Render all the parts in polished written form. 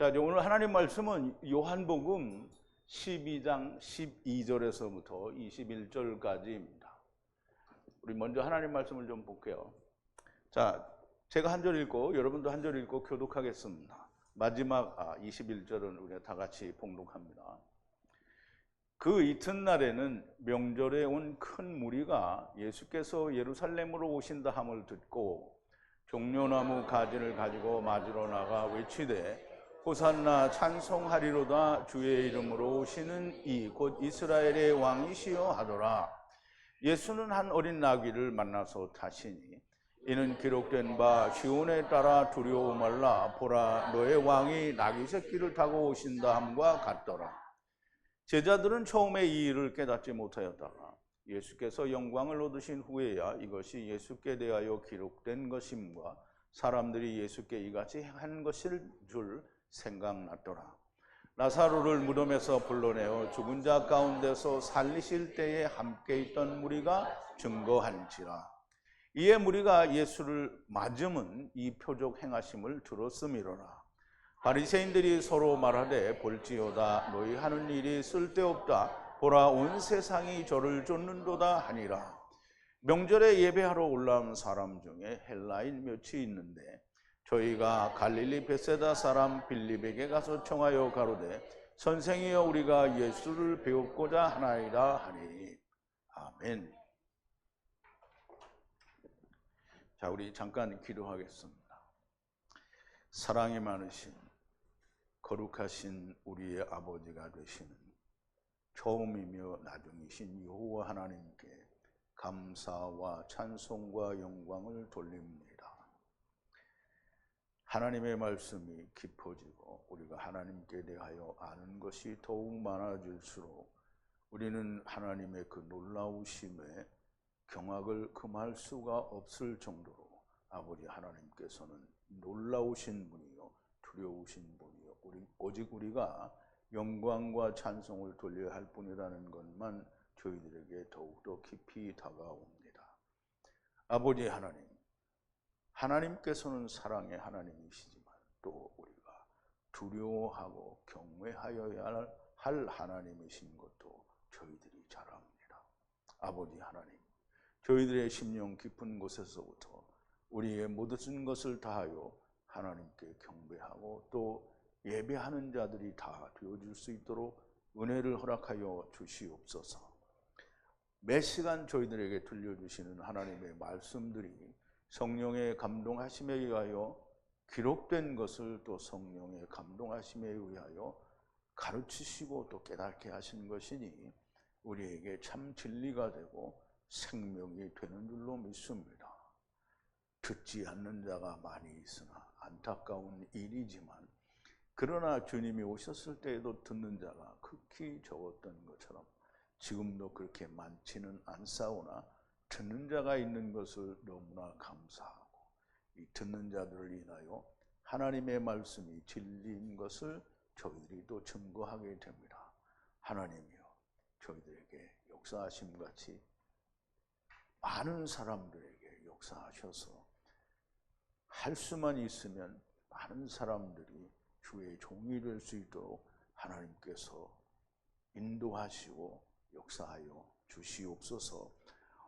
자, 오늘 하나님 말씀은 요한복음 12장 12절에서부터 21절까지입니다. 우리 먼저 하나님 말씀을 좀 볼게요. 자, 제가 한 절 읽고 여러분도 한 절 읽고 교독하겠습니다. 마지막 21절은 우리가 다 같이 봉독합니다. 그 이튿날에는 명절에 온 큰 무리가 예수께서 예루살렘으로 오신다 함을 듣고 종려나무 가지를 가지고 맞으러 나가 외치되 호산나 찬송하리로다 주의 이름으로 오시는 이 곧 이스라엘의 왕이시여 하더라. 예수는 한 어린 나귀를 만나서 타시니 이는 기록된 바 시온에 따라 두려워 말라 보라 너의 왕이 나귀 새끼를 타고 오신다 함과 같더라. 제자들은 처음에 이 일을 깨닫지 못하였다가 예수께서 영광을 얻으신 후에야 이것이 예수께 대하여 기록된 것임과 사람들이 예수께 이같이 한 것일 줄 생각났더라. 나사로를 무덤에서 불러내어 죽은 자 가운데서 살리실 때에 함께 있던 무리가 증거한지라. 이에 무리가 예수를 맞음은 이 표적 행하심을 들었음이로라. 바리새인들이 서로 말하되 볼지어다 너희 하는 일이 쓸데없다 보라 온 세상이 저를 쫓는도다 하니라. 명절에 예배하러 올라온 사람 중에 헬라인 몇이 있는데 저희가 갈릴리 베세다 사람 빌립에게 가서 청하여 가로되 선생이여 우리가 예수를 배우고자 하나이다 하니. 아멘. 자, 우리 잠깐 기도하겠습니다. 사랑이 많으신 거룩하신 우리의 아버지가 되시는 처음이며 나중이신 여호와 하나님께 감사와 찬송과 영광을 돌립니다. 하나님의 말씀이 깊어지고 우리가 하나님께 대하여 아는 것이 더욱 많아질수록 우리는 하나님의 그 놀라우심에 경악을 금할 수가 없을 정도로 아버지 하나님께서는 놀라우신 분이요 두려우신 분이요 오직 우리가 영광과 찬송을 돌려야 할 뿐이라는 것만 저희들에게 더욱더 깊이 다가옵니다. 아버지 하나님, 하나님께서는 사랑의 하나님이시지만 또 우리가 두려워하고 경외하여야 할 하나님이신 것도 저희들이 잘 압니다. 아버지 하나님, 저희들의 심령 깊은 곳에서부터 우리의 모든 것을 다하여 하나님께 경배하고 또 예배하는 자들이 다 되어줄 수 있도록 은혜를 허락하여 주시옵소서. 매 시간 저희들에게 들려주시는 하나님의 말씀들이 성령의 감동하심에 의하여 기록된 것을 또 성령의 감동하심에 의하여 가르치시고 또 깨닫게 하신 것이니 우리에게 참 진리가 되고 생명이 되는 줄로 믿습니다. 듣지 않는 자가 많이 있으나 안타까운 일이지만 그러나 주님이 오셨을 때에도 듣는 자가 극히 적었던 것처럼 지금도 그렇게 많지는 않사오나 듣는 자가 있는 것을 너무나 감사하고 이 듣는 자들을 인하여 하나님의 말씀이 진리인 것을 저희들이 또 증거하게 됩니다. 하나님이여 저희들에게 역사하심같이 많은 사람들에게 역사하셔서 할 수만 있으면 많은 사람들이 주의 종이 될 수 있도록 하나님께서 인도하시고 역사하여 주시옵소서.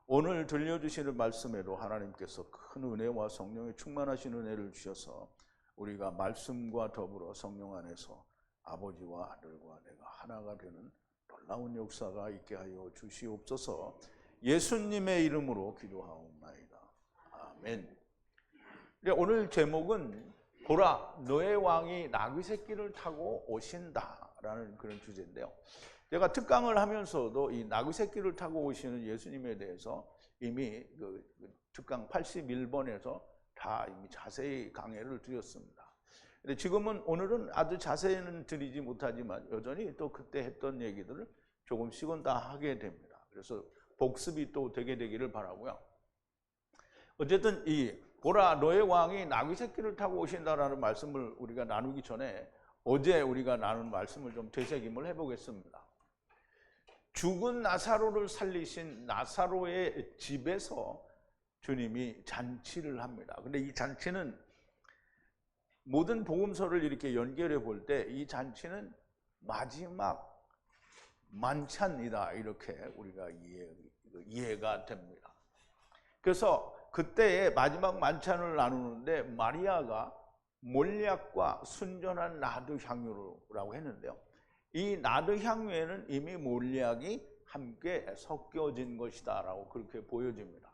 오늘 들려주시는 말씀에도 하나님께서 큰 은혜와 성령의 충만하신 은혜를 주셔서 우리가 말씀과 더불어 성령 안에서 아버지와 아들과 내가 하나가 되는 놀라운 역사가 있게 하여 주시옵소서. 예수님의 이름으로 기도하옵나이다. 아멘. 오늘 제목은 보라 너의 왕이 나귀 새끼를 타고 오신다라는 그런 주제인데요. 제가 특강을 하면서도 이 나귀 새끼를 타고 오시는 예수님에 대해서 이미 그 특강 81번에서 다 이미 자세히 강해를 드렸습니다. 근데 지금은 오늘은 아주 자세히는 드리지 못하지만 여전히 또 그때 했던 얘기들을 조금씩은 다 하게 됩니다. 그래서 복습이 또 되게 되기를 바라고요. 어쨌든 이 보라 너의 왕이 나귀 새끼를 타고 오신다라는 말씀을 우리가 나누기 전에 어제 우리가 나눈 말씀을 좀 되새김을 해보겠습니다. 죽은 나사로를 살리신 나사로의 집에서 주님이 잔치를 합니다. 근데 이 잔치는 모든 복음서를 이렇게 연결해 볼 때 이 잔치는 마지막 만찬이다, 이렇게 우리가 이해가 됩니다. 그래서 그때의 마지막 만찬을 나누는데 마리아가 몰약과 순전한 나드 향유라고 했는데요, 이 나드 향유에는 이미 몰약이 함께 섞여진 것이다 라고 그렇게 보여집니다.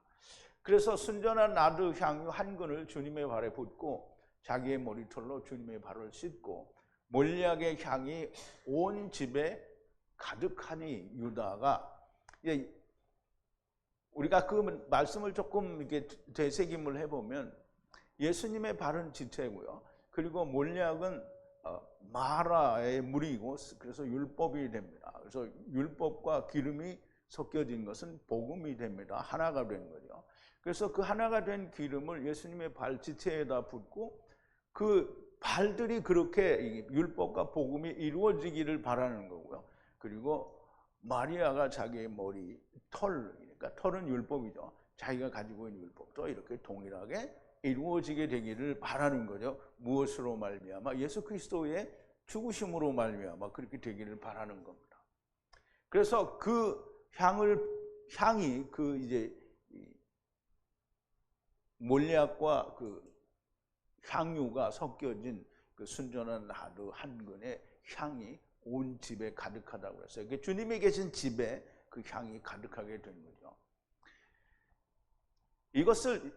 그래서 순전한 나드 향유 한 근을 주님의 발에 붓고 자기의 머리털로 주님의 발을 씻고 몰약의 향이 온 집에 가득하니 유다가, 우리가 그 말씀을 조금 이렇게 되새김을 해보면 예수님의 발은 지체고요, 그리고 몰약은 마라의 물이고, 그래서 율법이 됩니다. 그래서 율법과 기름이 섞여진 것은 복음이 됩니다. 하나가 된 거죠. 그래서 그 하나가 된 기름을 예수님의 발 지체에다 붓고 그 발들이 그렇게 율법과 복음이 이루어지기를 바라는 거고요. 그리고 마리아가 자기의 머리 털, 그러니까 털은 율법이죠. 자기가 가지고 있는 율법도 이렇게 동일하게 이루어지게 되기를 바라는 거죠. 무엇으로 말미암아? 예수 그리스도의 죽으심으로 말미암아 그렇게 되기를 바라는 겁니다. 그래서 그 향이 그 이제 몰약과 그 향유가 섞여진 그 순전한 나드 한 근의 향이 온 집에 가득하다고 그랬어요. 그러니까 주님이 계신 집에 그 향이 가득하게 된 거죠. 이것을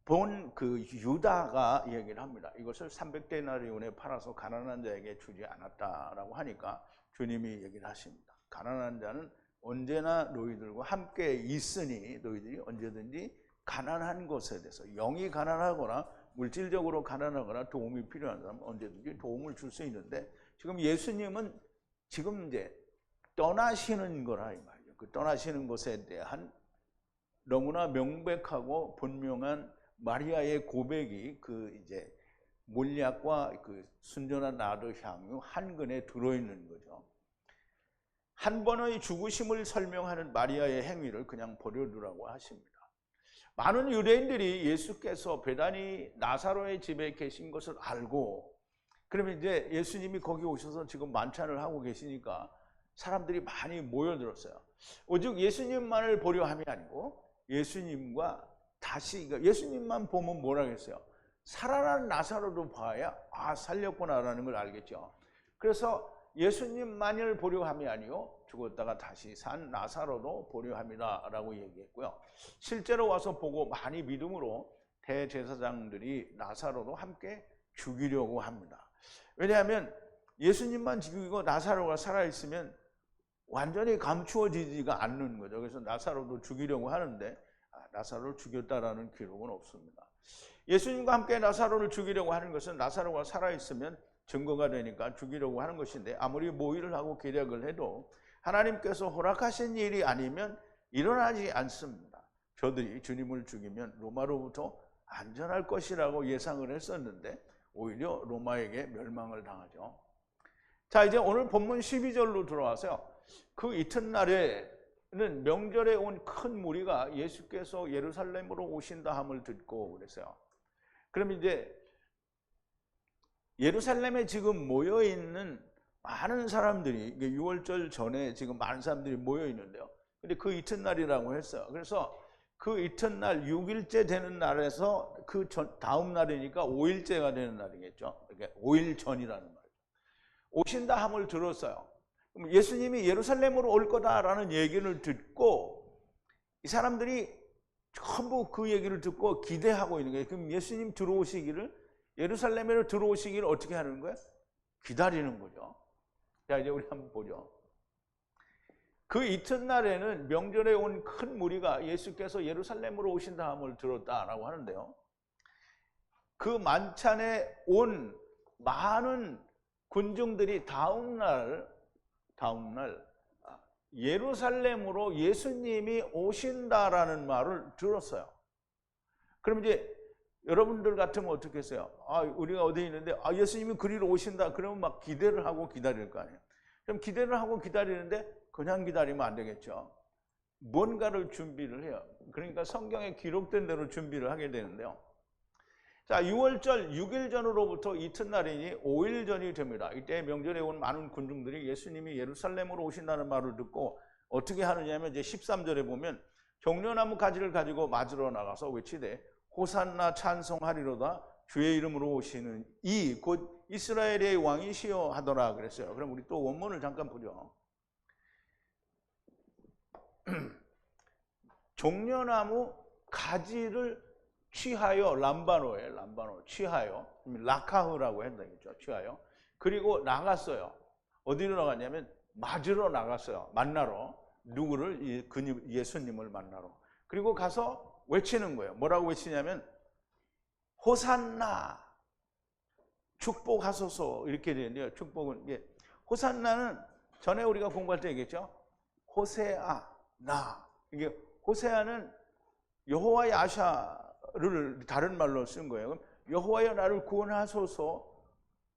본 그 유다가 얘기를 합니다. 이것을 300데나리온에 팔아서 가난한 자에게 주지 않았다라고 하니까 주님이 얘기를 하십니다. 가난한 자는 언제나 너희들과 함께 있으니 너희들이 언제든지 가난한 것에 대해서, 영이 가난하거나 물질적으로 가난하거나 도움이 필요한 사람은 언제든지 도움을 줄 수 있는데, 지금 예수님은 지금 이제 떠나시는 거라 이 말이죠. 그 떠나시는 것에 대한 너무나 명백하고 분명한 마리아의 고백이 그 이제 몰약과 그 순전한 나드 향유 한 근에 들어있는 거죠. 한 번의 죽으심을 설명하는 마리아의 행위를 그냥 버려두라고 하십니다. 많은 유대인들이 예수께서 베다니 나사로의 집에 계신 것을 알고, 그러면 이제 예수님이 거기 오셔서 지금 만찬을 하고 계시니까 사람들이 많이 모여들었어요. 오직 예수님만을 보려 함이 아니고 예수님과 다시, 예수님만 보면 뭐라 했어요? 살아난 나사로도 봐야 살렸구나라는 걸 알겠죠. 그래서 예수님만을 보려 함이 아니요 죽었다가 다시 산 나사로도 보려 함이다 라고 얘기했고요. 실제로 와서 보고 많이 믿음으로 대제사장들이 나사로도 함께 죽이려고 합니다. 왜냐하면 예수님만 죽이고 나사로가 살아있으면 완전히 감추어지지가 않는 거죠. 그래서 나사로도 죽이려고 하는데 나사로를 죽였다라는 기록은 없습니다. 예수님과 함께 나사로를 죽이려고 하는 것은 나사로가 살아있으면 증거가 되니까 죽이려고 하는 것인데, 아무리 모의를 하고 계략을 해도 하나님께서 허락하신 일이 아니면 일어나지 않습니다. 저들이 주님을 죽이면 로마로부터 안전할 것이라고 예상을 했었는데 오히려 로마에게 멸망을 당하죠. 자, 이제 오늘 본문 12절로 들어와서요. 그 이튿날에는 명절에 온 큰 무리가 예수께서 예루살렘으로 오신다 함을 듣고 그랬어요. 그럼 이제 예루살렘에 지금 모여있는 많은 사람들이, 유월절 전에 지금 많은 사람들이 모여있는데요. 근데 그 이튿날이라고 했어요. 그래서 그 이튿날 6일째 되는 날에서 그 다음 날이니까 5일째가 되는 날이겠죠. 그러니까 5일 전이라는 말이죠. 오신다 함을 들었어요. 그럼 예수님이 예루살렘으로 올 거다라는 얘기를 듣고 이 사람들이 전부 그 얘기를 듣고 기대하고 있는 거예요. 그럼 예수님 들어오시기를, 예루살렘으로 들어오시기를 어떻게 하는 거예요? 기다리는 거죠. 자, 이제 우리 한번 보죠. 그 이튿날에는 명절에 온 큰 무리가 예수께서 예루살렘으로 오신다 함을 들었다라고 하는데요. 그 만찬에 온 많은 군중들이 다음날 예루살렘으로 예수님이 오신다라는 말을 들었어요. 그럼 이제 여러분들 같으면 어떻게 했어요? 우리가 어디 있는데 예수님이 그리로 오신다. 그러면 막 기대를 하고 기다릴 거 아니에요. 그럼 기대를 하고 기다리는데 그냥 기다리면 안 되겠죠. 뭔가를 준비를 해요. 그러니까 성경에 기록된 대로 준비를 하게 되는데요. 자, 6월절 6일 전으로부터 이튿날이니 5일 전이 됩니다. 이때 명절에 온 많은 군중들이 예수님이 예루살렘으로 오신다는 말을 듣고 어떻게 하느냐면 이제 13절에 보면 종려나무 가지를 가지고 맞으러 나가서 외치되 호산나 찬송하리로다 주의 이름으로 오시는 이 곧 이스라엘의 왕이시여 하더라 그랬어요. 그럼 우리 또 원문을 잠깐 보죠. 종려나무 가지를 취하여, 람바노에 람바노 취하여, 라카흐라고 했다겠죠. 취하여. 그리고 나갔어요. 어디로 나갔냐면 맞으러 나갔어요. 만나러. 누구를? 예수님을 만나러. 그리고 가서 외치는 거예요. 뭐라고 외치냐면 호산나 축복하소서 이렇게 되는데요. 축복은 이게 호산나는 전에 우리가 공부할 때 얘기했죠. 호세아 나. 이게 호세아는 여호와 야샤를 다른 말로 쓴 거예요. 그럼 여호와여 나를 구원하소서.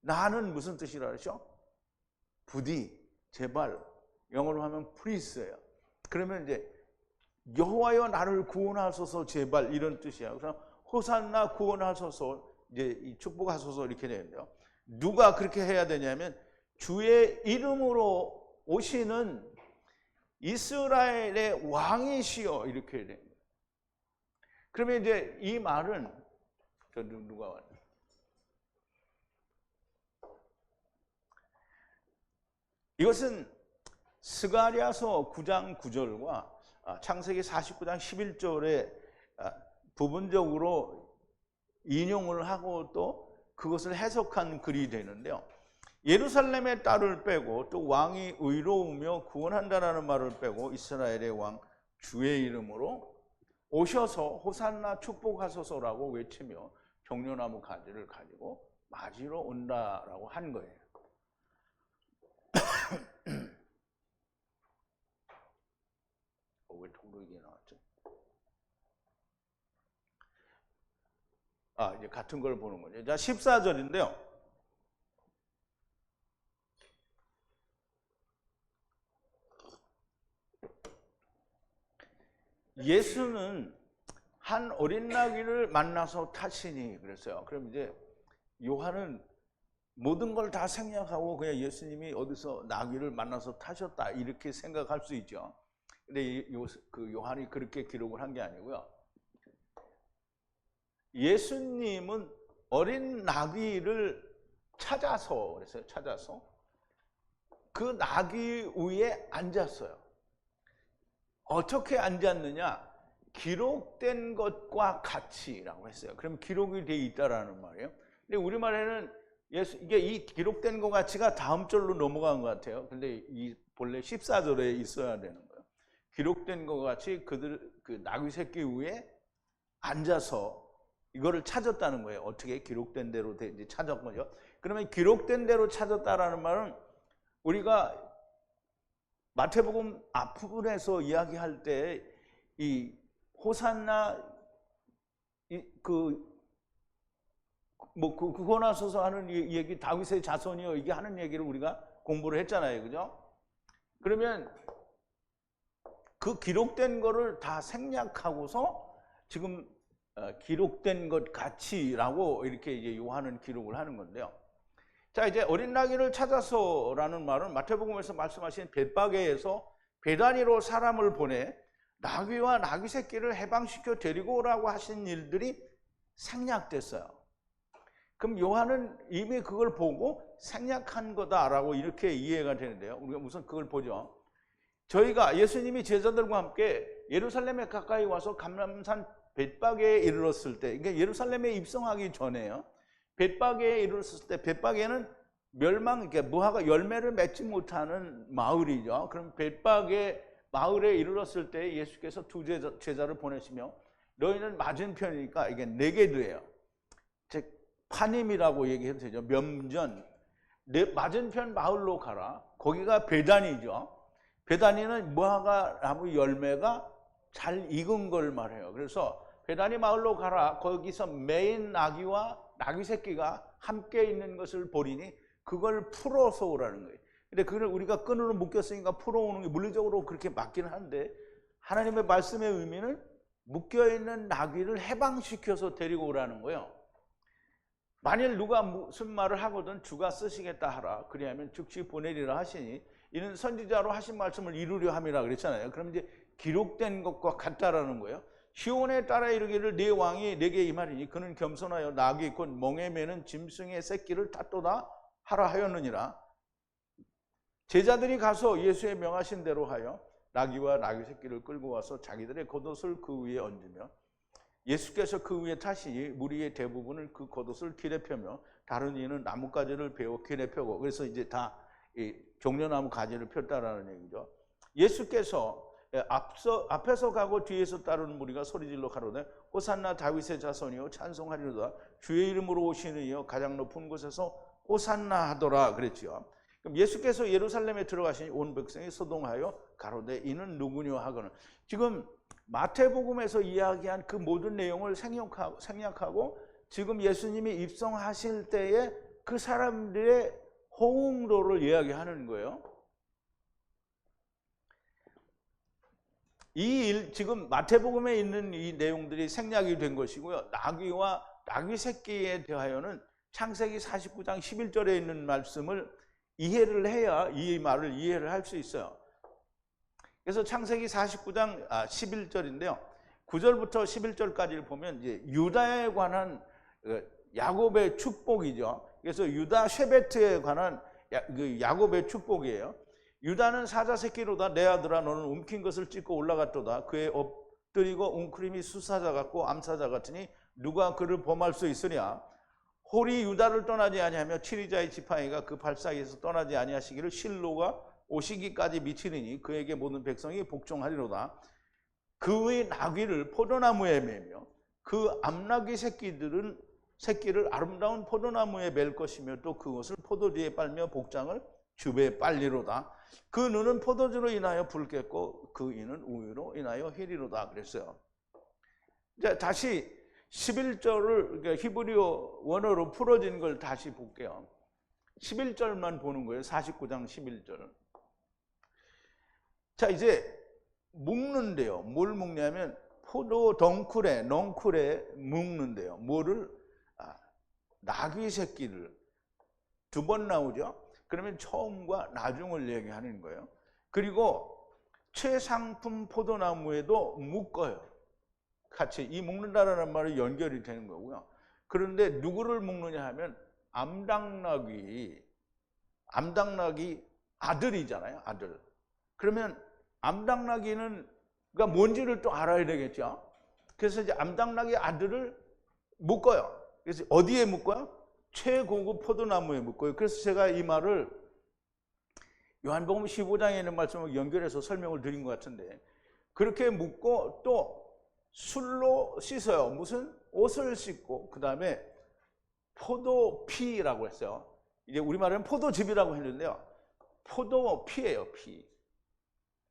나는 무슨 뜻이라 그러죠? 부디, 제발. 영어로 하면 please예요. 그러면 이제 여호와여 나를 구원하소서 제발 이런 뜻이에요. 그래서 호산나 구원하소서 이제 이 축복하소서 이렇게 되는데요. 누가 그렇게 해야 되냐면 주의 이름으로 오시는 이스라엘의 왕이시여 이렇게 됩니다. 그러면 이제 이 말은 누가 왔나? 이것은 스가랴서 9장 9절과 창세기 49장 11절에 부분적으로 인용을 하고 또 그것을 해석한 글이 되는데요. 예루살렘의 딸을 빼고 또 왕이 의로우며 구원한다라는 말을 빼고 이스라엘의 왕 주의 이름으로 오셔서 호산나 축복하소서라고 외치며 종려나무 가지를 가지고 맞으러 온다라고 한 거예요. 왜 통독이 나왔죠? 이제 같은 걸 보는 거죠. 자, 14절인데요. 예수는 한 어린 나귀를 만나서 타시니 그랬어요. 그럼 이제 요한은 모든 걸 다 생략하고 그냥 예수님이 어디서 나귀를 만나서 타셨다 이렇게 생각할 수 있죠. 근데 요한이 그렇게 기록을 한 게 아니고요. 예수님은 어린 나귀를 찾아서 그랬어요. 찾아서 그 나귀 위에 앉았어요. 어떻게 앉았느냐? 기록된 것과 같이라고 했어요. 그럼 기록이 돼 있다라는 말이에요. 근데 우리말에는 이게 이 기록된 것 같이가 다음 절로 넘어간 것 같아요. 근데 이 본래 14절에 있어야 되는 거예요. 기록된 것 같이 그 나귀 새끼 위에 앉아서 이거를 찾았다는 거예요. 어떻게 기록된 대로 이제 찾은 거죠. 그러면 기록된 대로 찾았다라는 말은 우리가 마태복음 앞부분에서 이야기할 때 이 호산나 구원하소서 하는 얘기, 다윗의 자손이요 이게 하는 얘기를 우리가 공부를 했잖아요, 그죠? 그러면 그 기록된 거를 다 생략하고서 지금 기록된 것 같이라고 이렇게 이제 요한은 기록을 하는 건데요. 자, 이제 어린 나귀를 찾아서라는 말은 마태복음에서 말씀하신 벳바게에서 베다니로 사람을 보내 나귀와 나귀 새끼를 해방시켜 데리고 오라고 하신 일들이 생략됐어요. 그럼 요한은 이미 그걸 보고 생략한 거다라고 이렇게 이해가 되는데요. 우리가 우선 그걸 보죠. 저희가 예수님이 제자들과 함께 예루살렘에 가까이 와서 감람산 벳바게에 이르렀을 때, 그러니까 예루살렘에 입성하기 전에요. 벳바게에 이르렀을 때, 벳바게는 그러니까 무화과 열매를 맺지 못하는 마을이죠. 그럼 벳바게 마을에 이르렀을 때 예수께서 두 제자를 보내시며 너희는 맞은편이니까 이게 네게드예요. 즉 파님이라고 얘기해도 되죠. 면전 맞은편 마을로 가라. 거기가 베다니죠. 베다니는 무화과 나무 열매가 잘 익은 걸 말해요. 그래서 베다니 마을로 가라. 거기서 매인 나귀와 나귀 새끼가 함께 있는 것을 보리니 그걸 풀어서 오라는 거예요. 근데 그걸 우리가 끈으로 묶였으니까 풀어오는 게 물리적으로 그렇게 맞기는 한데 하나님의 말씀의 의미는 묶여있는 나귀를 해방시켜서 데리고 오라는 거예요. 만일 누가 무슨 말을 하거든 주가 쓰시겠다 하라. 그리하면 즉시 보내리라 하시니 이는 선지자로 하신 말씀을 이루려 함이라 그랬잖아요. 그럼 이제 기록된 것과 같다라는 거예요. 시온에 따라 이르기를 네 왕이 내게 임하리니 그는 겸손하여 낙이 곧 멍에 매는 짐승의 새끼를 탓도다 하라 하였느니라. 제자들이 가서 예수의 명하신 대로 하여 나귀와 나귀 새끼를 끌고 와서 자기들의 겉옷을 그 위에 얹으며 예수께서 그 위에 타시니 무리의 대부분을 그 겉옷을 길에 펴며 다른 이는 나뭇가지를 베어 길에 펴고, 그래서 이제 다 종려나무 가지를 폈다라는 얘기죠. 예수께서 앞에서 가고 뒤에서 따르는 무리가 소리질러 가로되 호산나 다윗의 자손이여 찬송하리로다 주의 이름으로 오시는 이여 가장 높은 곳에서 호산나 하더라 그랬지요. 그럼 예수께서 예루살렘에 들어가시니 온 백성이 소동하여 가로되 이는 누구냐 하거늘. 지금 마태복음에서 이야기한 그 모든 내용을 생략하고 지금 예수님이 입성하실 때에 그 사람들의 호응도를 이야기하는 거예요. 지금 마태복음에 있는 이 내용들이 생략이 된 것이고요. 나귀와 나귀 새끼에 대하여는 창세기 49장 11절에 있는 말씀을 이해를 해야 이 말을 이해를 할 수 있어요. 그래서 창세기 49장 11절인데요. 9절부터 11절까지를 보면 이제 유다에 관한 야곱의 축복이죠. 그래서 유다 쉐베트에 관한 야곱의 축복이에요. 유다는 사자 새끼로다. 내 아들아 너는 움킨 것을 찢고 올라갔도다. 그의 엎드리고 웅크림이 수사자 같고 암사자 같으니 누가 그를 범할 수 있으랴. 홀이 유다를 떠나지 아니하며 치리자의 지팡이가 그 발 사이에서 떠나지 아니하시기를 실로가 오시기까지 미치리니 그에게 모든 백성이 복종하리로다. 그의 나귀를 포도나무에 매며 그 암나귀 새끼를 아름다운 포도나무에 맬 것이며 또 그것을 포도주에 빨며 복장을 즙에 빨리로다. 그 눈은 포도주로 인하여 붉겠고 그 이는 우유로 인하여 희리로다 그랬어요. 이제 다시 11절을 그러니까 히브리어 원어로 풀어진 걸 다시 볼게요. 11절만 보는 거예요. 49장 11절. 자, 이제 묶는데요. 뭘 묶냐면 포도 넝쿨에 묶는데요. 뭐를? 나귀 새끼를 두 번 나오죠. 그러면 처음과 나중을 얘기하는 거예요. 그리고 최상품 포도나무에도 묶어요. 같이 이 묶는다라는 말이 연결이 되는 거고요. 그런데 누구를 묶느냐 하면 암당나귀 아들이잖아요. 아들. 그러면 암당나귀는 그러니까 뭔지를 또 알아야 되겠죠. 그래서 이제 암당나귀 아들을 묶어요. 그래서 어디에 묶어요? 최고급 포도나무에 묶어요. 그래서 제가 이 말을 요한복음 15장에 있는 말씀을 연결해서 설명을 드린 것 같은데 그렇게 묶고 또 술로 씻어요. 무슨? 옷을 씻고 그 다음에 포도피라고 했어요. 이제 우리말은 포도즙이라고 했는데요. 포도피예요. 피.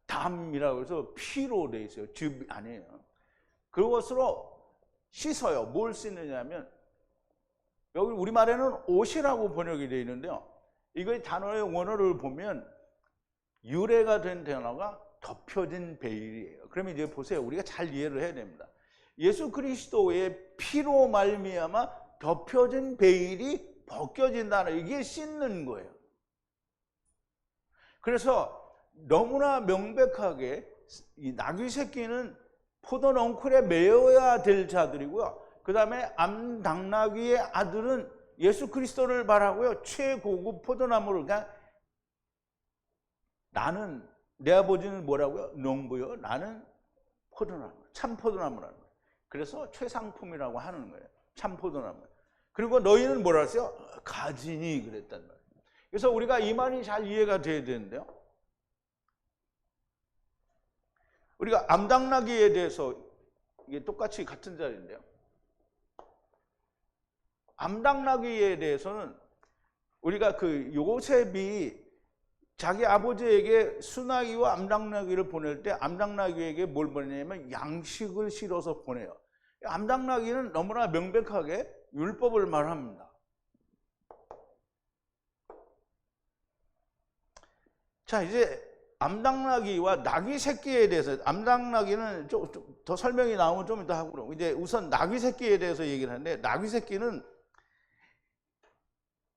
담이라고 해서 피로 되어 있어요. 즙 아니에요. 그것으로 씻어요. 뭘 씻느냐면 여기 우리말에는 옷이라고 번역이 되어 있는데요. 이거의 단어의 원어를 보면 유래가 된 단어가 덮여진 베일이에요. 그러면 이제 보세요. 우리가 잘 이해를 해야 됩니다. 예수 그리스도의 피로 말미암아 덮여진 베일이 벗겨진다는 이게 씻는 거예요. 그래서 너무나 명백하게 이 나귀 새끼는 포도 넝쿨에 매어야 될 자들이고요. 그 다음에 암당나귀의 아들은 예수 그리스도를 말하고요. 최고급 포도나무를 그냥 나는 내 아버지는 뭐라고요? 농부요. 나는 포도나무, 참 포도나무라는 거예요. 그래서 최상품이라고 하는 거예요. 참 포도나무. 그리고 너희는 뭐라 했어요? 가지니 그랬단 말이에요. 그래서 우리가 이 말이 잘 이해가 돼야 되는데요. 우리가 암당나귀에 대해서 이게 똑같이 같은 자리인데요. 암당나귀에 대해서는 우리가 그 요셉이 자기 아버지에게 수나귀와 암당나귀를 보낼 때 암당나귀에게 뭘 보내냐면 양식을 실어서 보내요. 암당나귀는 너무나 명백하게 율법을 말합니다. 자, 이제 암당나귀와 나귀 새끼에 대해서 암당나귀는 좀 더 설명이 나오면 좀 이따 하고 이제 우선 나귀 새끼에 대해서 얘기를 하는데 나귀 새끼는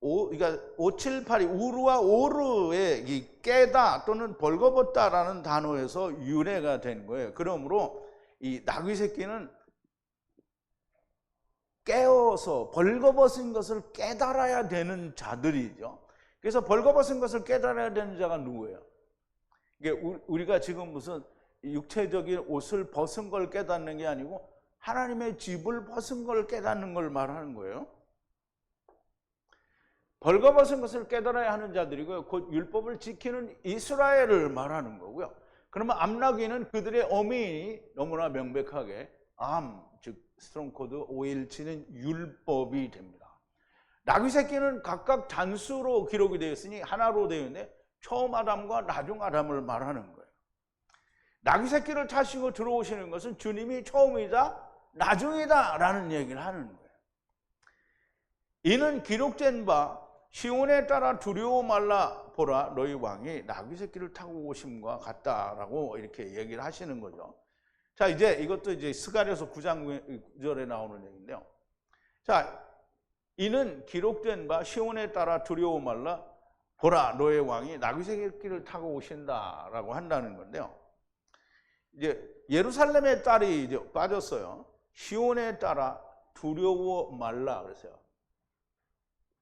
그러니까 5, 7, 8이 우르와 오르의 이 깨다 또는 벌거벗다라는 단어에서 유래가 된 거예요. 그러므로 이 나귀 새끼는 깨어서 벌거벗은 것을 깨달아야 되는 자들이죠. 그래서 벌거벗은 것을 깨달아야 되는 자가 누구예요? 이게 우리가 지금 무슨 육체적인 옷을 벗은 걸 깨닫는 게 아니고 하나님의 집을 벗은 걸 깨닫는 걸 말하는 거예요. 벌거벗은 것을 깨달아야 하는 자들이고요. 곧 율법을 지키는 이스라엘을 말하는 거고요. 그러면 암나귀는 그들의 어민이 너무나 명백하게 즉 스트롱 코드 517은 율법이 됩니다. 나귀 새끼는 각각 단수로 기록이 되어 있으니 하나로 되어 있는데 처음 아담과 나중 아담을 말하는 거예요. 나귀 새끼를 타시고 들어오시는 것은 주님이 처음이자 나중이다 라는 얘기를 하는 거예요. 이는 기록된 바 시온에 따라 두려워 말라 보라 너희 왕이 나귀 새끼를 타고 오심과 같다라고 이렇게 얘기를 하시는 거죠. 자, 이제 이것도 이제 스가랴서 9장 9절에 나오는 얘기인데요. 자, 이는 기록된 바 시온에 따라 두려워 말라 보라 너의 왕이 나귀 새끼를 타고 오신다라고 한다는 건데요. 이제 예루살렘의 딸이 이제 빠졌어요. 시온에 따라 두려워 말라 그랬어요.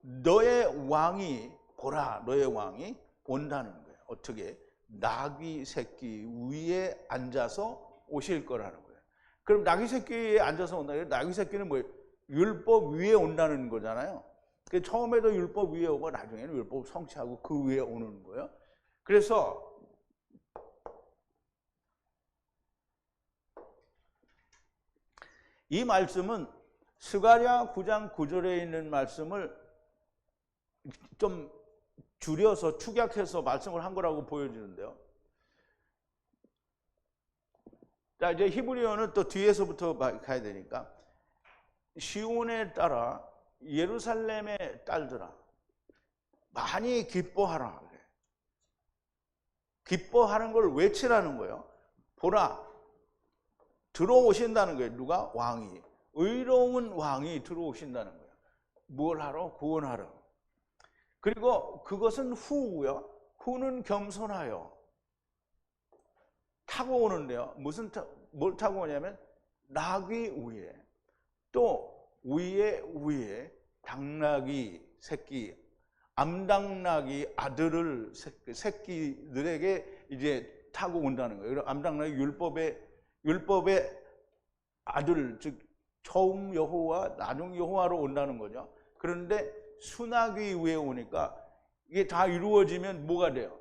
너의 왕이 보라 너의 왕이 온다는 거예요. 어떻게? 나귀 새끼 위에 앉아서 오실 거라는 거예요. 그럼 나귀 새끼에 앉아서 온다는 거예요. 나귀 새끼는 뭐예요? 율법 위에 온다는 거잖아요. 처음에도 율법 위에 오고 나중에는 율법 성취하고 그 위에 오는 거예요. 그래서 이 말씀은 스가랴 9장 9절에 있는 말씀을 좀 줄여서 축약해서 말씀을 한 거라고 보여지는데요. 자, 이제 히브리어는 또 뒤에서부터 가야 되니까 시온에 따라 예루살렘의 딸들아 많이 기뻐하라. 기뻐하는 걸 외치라는 거예요. 보라 들어오신다는 거예요. 누가? 왕이. 의로운 왕이 들어오신다는 거예요. 뭘 하러? 구원하러. 그리고 그것은 후고요. 후는 겸손하여 타고 오는데요. 뭘 타고 오냐면 나귀 위에 또 위에 당나귀 새끼 암당나귀 아들을 새끼들에게 이제 타고 온다는 거예요. 암당나귀 율법의 아들 즉 처음 여호와 나중 여호와로 온다는 거죠. 그런데 수나귀 위에 오니까 이게 다 이루어지면 뭐가 돼요?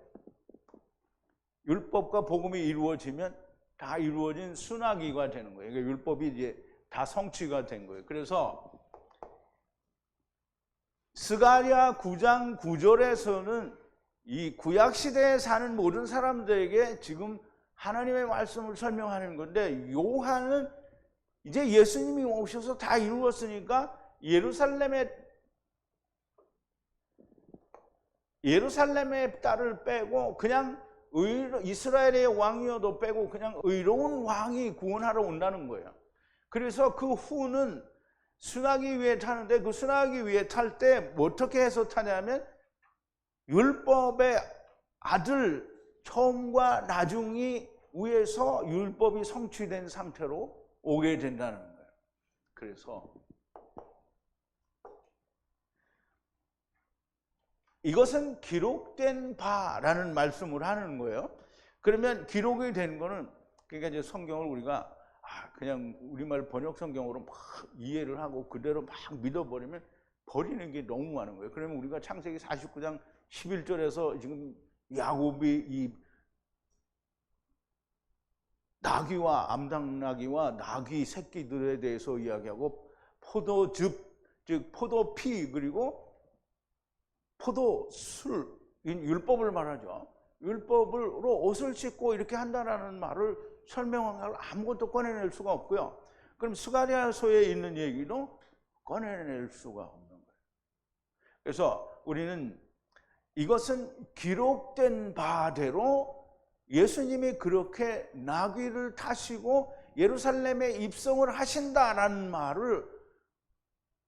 율법과 복음이 이루어지면 다 이루어진 수나귀가 되는 거예요. 그러니까 율법이 이제 다 성취가 된 거예요. 그래서 스가랴 9장 9절에서는 이 구약 시대에 사는 모든 사람들에게 지금 하나님의 말씀을 설명하는 건데 요한은 이제 예수님이 오셔서 다 이루었으니까 예루살렘의 딸을 빼고 그냥 이스라엘의 왕이어도 빼고 그냥 의로운 왕이 구원하러 온다는 거예요. 그래서 그 후는 수나귀 위에 타는데 그 수나귀 위에 탈 때 어떻게 해서 타냐면 율법의 아들 처음과 나중이 위에서 율법이 성취된 상태로 오게 된다는 거예요. 그래서 이것은 기록된 바라는 말씀을 하는 거예요. 그러면 기록이 된 거는 그러니까 이제 성경을 우리가 그냥 우리말 번역 성경으로 막 이해를 하고 그대로 막 믿어버리면 버리는 게 너무 많은 거예요. 그러면 우리가 창세기 49장 11절에서 지금 야곱이 이 나귀와 암당나귀와 나귀 새끼들에 대해서 이야기하고 포도즙 즉 포도피 그리고 포도술 율법을 말하죠. 율법으로 옷을 씻고 이렇게 한다라는 말을 설명한 걸 아무것도 꺼내낼 수가 없고요. 그럼 스가랴서에 있는 얘기도 꺼내낼 수가 없는 거예요. 그래서 우리는 이것은 기록된 바대로 예수님이 그렇게 나귀를 타시고 예루살렘에 입성을 하신다라는 말을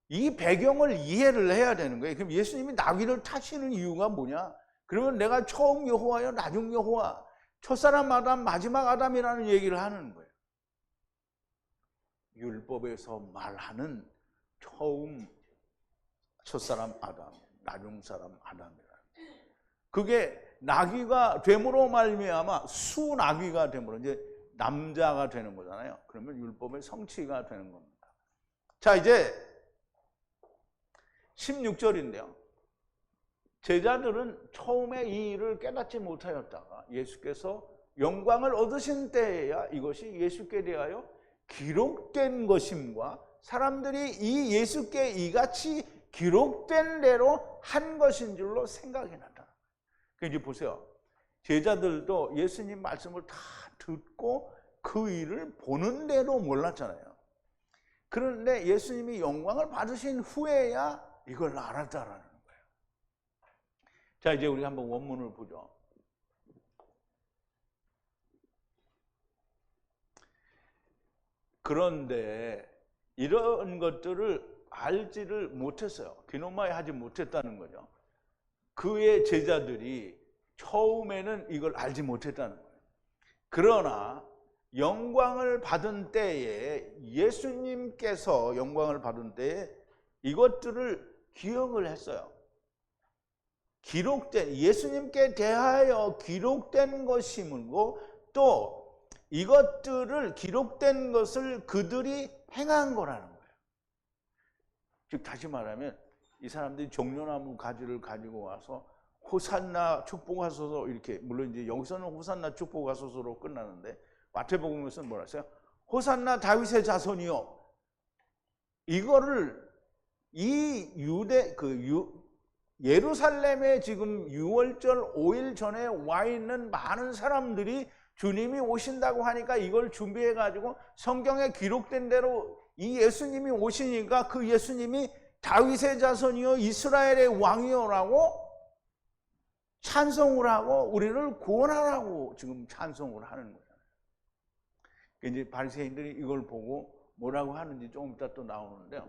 이 배경을 이해를 해야 되는 거예요. 그럼 예수님이 나귀를 타시는 이유가 뭐냐? 그러면 내가 처음 여호와여 나중 여호와, 첫사람 아담 마지막 아담이라는 얘기를 하는 거예요. 율법에서 말하는 처음 첫사람 아담, 나중 사람 아담이라. 그게 나귀가 됨으로 말미암아 수나귀가 됨으로 이제 남자가 되는 거잖아요. 그러면 율법의 성취가 되는 겁니다. 자, 이제 16절인데요. 제자들은 처음에 이 일을 깨닫지 못하였다가 예수께서 영광을 얻으신 때에야 이것이 예수께 대하여 기록된 것임과 사람들이 이 예수께 이같이 기록된 대로 한 것인 줄로 생각이 났다. 그러니까 이제 보세요. 제자들도 예수님 말씀을 다 듣고 그 일을 보는 대로 몰랐잖아요. 그런데 예수님이 영광을 받으신 후에야 이걸 알았다라는 거예요. 자, 이제 우리 한번 원문을 보죠. 그런데 이런 것들을 알지를 못했어요. 귀노마에 하지 못했다는 거죠. 그의 제자들이 처음에는 이걸 알지 못했다는 거예요. 그러나 영광을 받은 때에 예수님께서 영광을 받은 때에 이것들을 기억을 했어요. 기록된, 예수님께 대하여 기록된 것이므로 또 이것들을 기록된 것을 그들이 행한 거라는 거예요. 즉 다시 말하면 이 사람들이 종려나무 가지를 가지고 와서 호산나 축복하소서 이렇게, 물론 이제 여기서는 호산나 축복하소서로 끝나는데 마태복음에서는 뭐라 했어요? 호산나 다윗의 자손이요. 이거를 이 예루살렘에 지금 6월절 5일 전에 와 있는 많은 사람들이 주님이 오신다고 하니까 이걸 준비해 가지고 성경에 기록된 대로 이 예수님이 오시니까 그 예수님이 다윗의 자손이요 이스라엘의 왕이요라고 찬송을 하고 우리를 구원하라고 지금 찬송을 하는 거잖아요. 이제 바리새인들이 이걸 보고 뭐라고 하는지 조금 이따 또 나오는데요.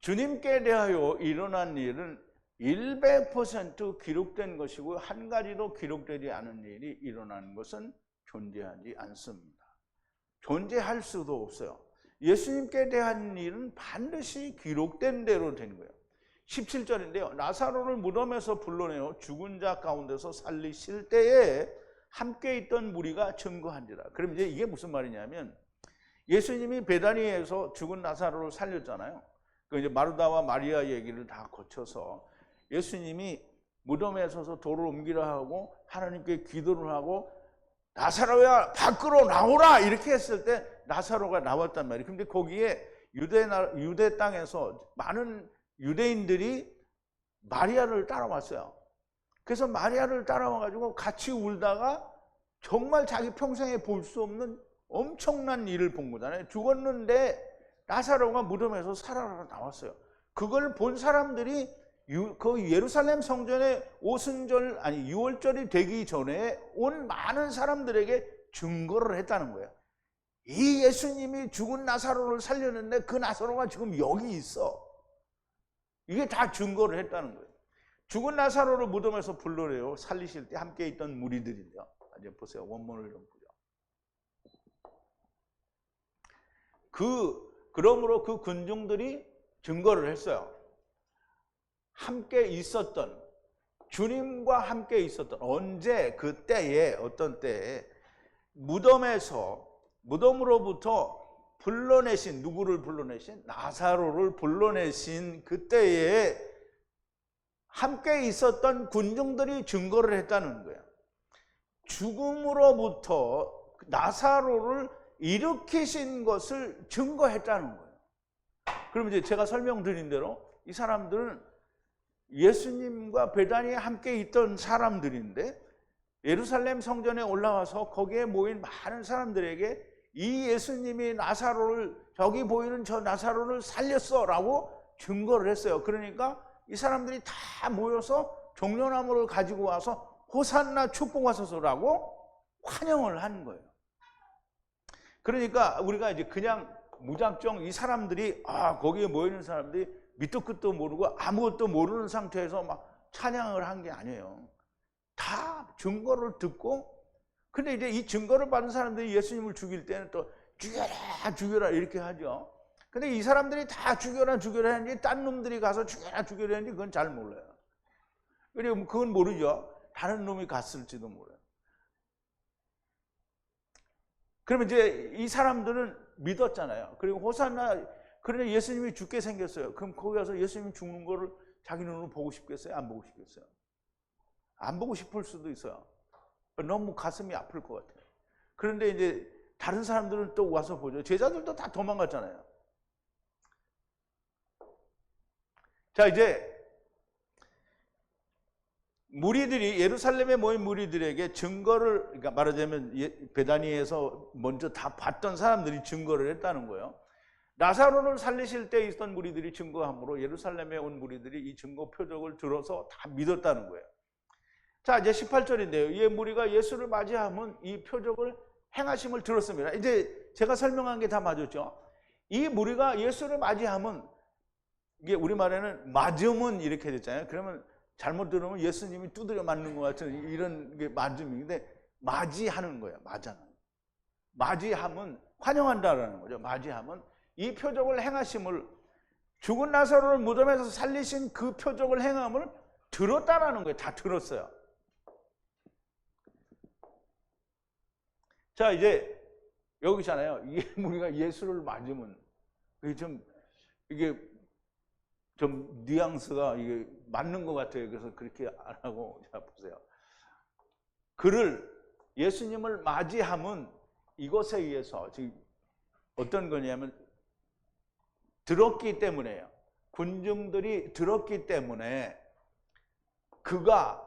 주님께 대하여 일어난 일은 100% 기록된 것이고 한 가지도 기록되지 않은 일이 일어나는 것은 존재하지 않습니다. 존재할 수도 없어요. 예수님께 대한 일은 반드시 기록된 대로 된 거예요. 17절인데요. 나사로를 무덤에서 불러내어 죽은 자 가운데서 살리실 때에 함께 있던 무리가 증거한지라. 그럼 이제 이게 무슨 말이냐면 예수님이 베다니에서 죽은 나사로를 살렸잖아요. 그 이제 마르다와 마리아 얘기를 다 거쳐서 예수님이 무덤에 서서 돌을 옮기라 하고 하나님께 기도를 하고 나사로야 밖으로 나오라 이렇게 했을 때 나사로가 나왔단 말이에요. 근데 거기에 유대 땅에서 많은 유대인들이 마리아를 따라왔어요. 그래서 마리아를 따라와가지고 같이 울다가 정말 자기 평생에 볼 수 없는 엄청난 일을 본 거잖아요. 죽었는데 나사로가 무덤에서 살아나 나왔어요. 그걸 본 사람들이 그 예루살렘 성전에 오순절 아니 6월절이 되기 전에 온 많은 사람들에게 증거를 했다는 거예요. 이 예수님이 죽은 나사로를 살렸는데 그 나사로가 지금 여기 있어. 이게 다 증거를 했다는 거예요. 죽은 나사로를 무덤에서 불러내요. 살리실 때 함께 있던 무리들인데요. 이제 보세요. 원문을 좀 보죠. 그러므로 그 군중들이 증거를 했어요. 함께 있었던, 주님과 함께 있었던, 언제 그때에 어떤 때에 무덤으로부터 불러내신, 누구를 불러내신? 나사로를 불러내신 그때에 함께 있었던 군중들이 증거를 했다는 거예요. 죽음으로부터 나사로를 일으키신 것을 증거했다는 거예요. 그럼 이제 제가 설명드린 대로 이 사람들은 예수님과 베다니에 함께 있던 사람들인데 예루살렘 성전에 올라와서 거기에 모인 많은 사람들에게 이 예수님이 나사로를, 저기 보이는 저 나사로를 살렸어 라고 증거를 했어요. 그러니까 이 사람들이 다 모여서 종려나무를 가지고 와서 호산나 축복하소서라고 환영을 한 거예요. 그러니까 우리가 이제 그냥 무작정 이 사람들이 거기에 모이는 사람들이 밑도 끝도 모르고 아무것도 모르는 상태에서 막 찬양을 한 게 아니에요. 다 증거를 듣고, 근데 이제 이 증거를 받은 사람들이 예수님을 죽일 때는 또 죽여라 죽여라 이렇게 하죠. 근데 이 사람들이 다 죽여라 죽여라 했는지 딴 놈들이 가서 죽여라 죽여라 했는지 그건 잘 몰라요. 그리고 그건 모르죠. 다른 놈이 갔을지도 몰라요. 그러면 이제 이 사람들은 믿었잖아요. 그리고 호산나, 그러니 예수님이 죽게 생겼어요. 그럼 거기 가서 예수님이 죽는 거를 자기 눈으로 보고 싶겠어요? 안 보고 싶겠어요? 안 보고 싶을 수도 있어요. 너무 가슴이 아플 것 같아요. 그런데 이제 다른 사람들은 또 와서 보죠. 제자들도 다 도망갔잖아요. 자, 이제 무리들이, 예루살렘에 모인 무리들에게 증거를, 그러니까 말하자면 베다니에서 먼저 다 봤던 사람들이 증거를 했다는 거예요. 나사로를 살리실 때 있던 무리들이 증거함으로 예루살렘에 온 무리들이 이 증거 표적을 들어서 다 믿었다는 거예요. 자, 이제 18절인데요. 이 무리가 예수를 맞이하면 이 표적을 행하심을 들었습니다. 이제 제가 설명한 게 다 맞았죠. 이 무리가 예수를 맞이하면, 이게 우리말에는 맞으면 이렇게 됐잖아요. 그러면 잘못 들으면 예수님이 두드려 맞는 것 같은 이런 게 맞음인데, 맞이하는 거예요. 맞이하면 환영한다라는 거죠. 맞이하면 이 표적을 행하심을, 죽은 나사로를 무덤에서 살리신 그 표적을 행함을 들었다라는 거예요. 다 들었어요. 자, 이제 여기잖아요. 이게 우리가 예수를 맞으면 이게 좀 뉘앙스가 이게 맞는 것 같아요. 그래서 그렇게 안 하고, 자 보세요. 그를, 예수님을 맞이하면 이것에 의해서 지금 어떤 거냐면 들었기 때문에요. 군중들이 들었기 때문에 그가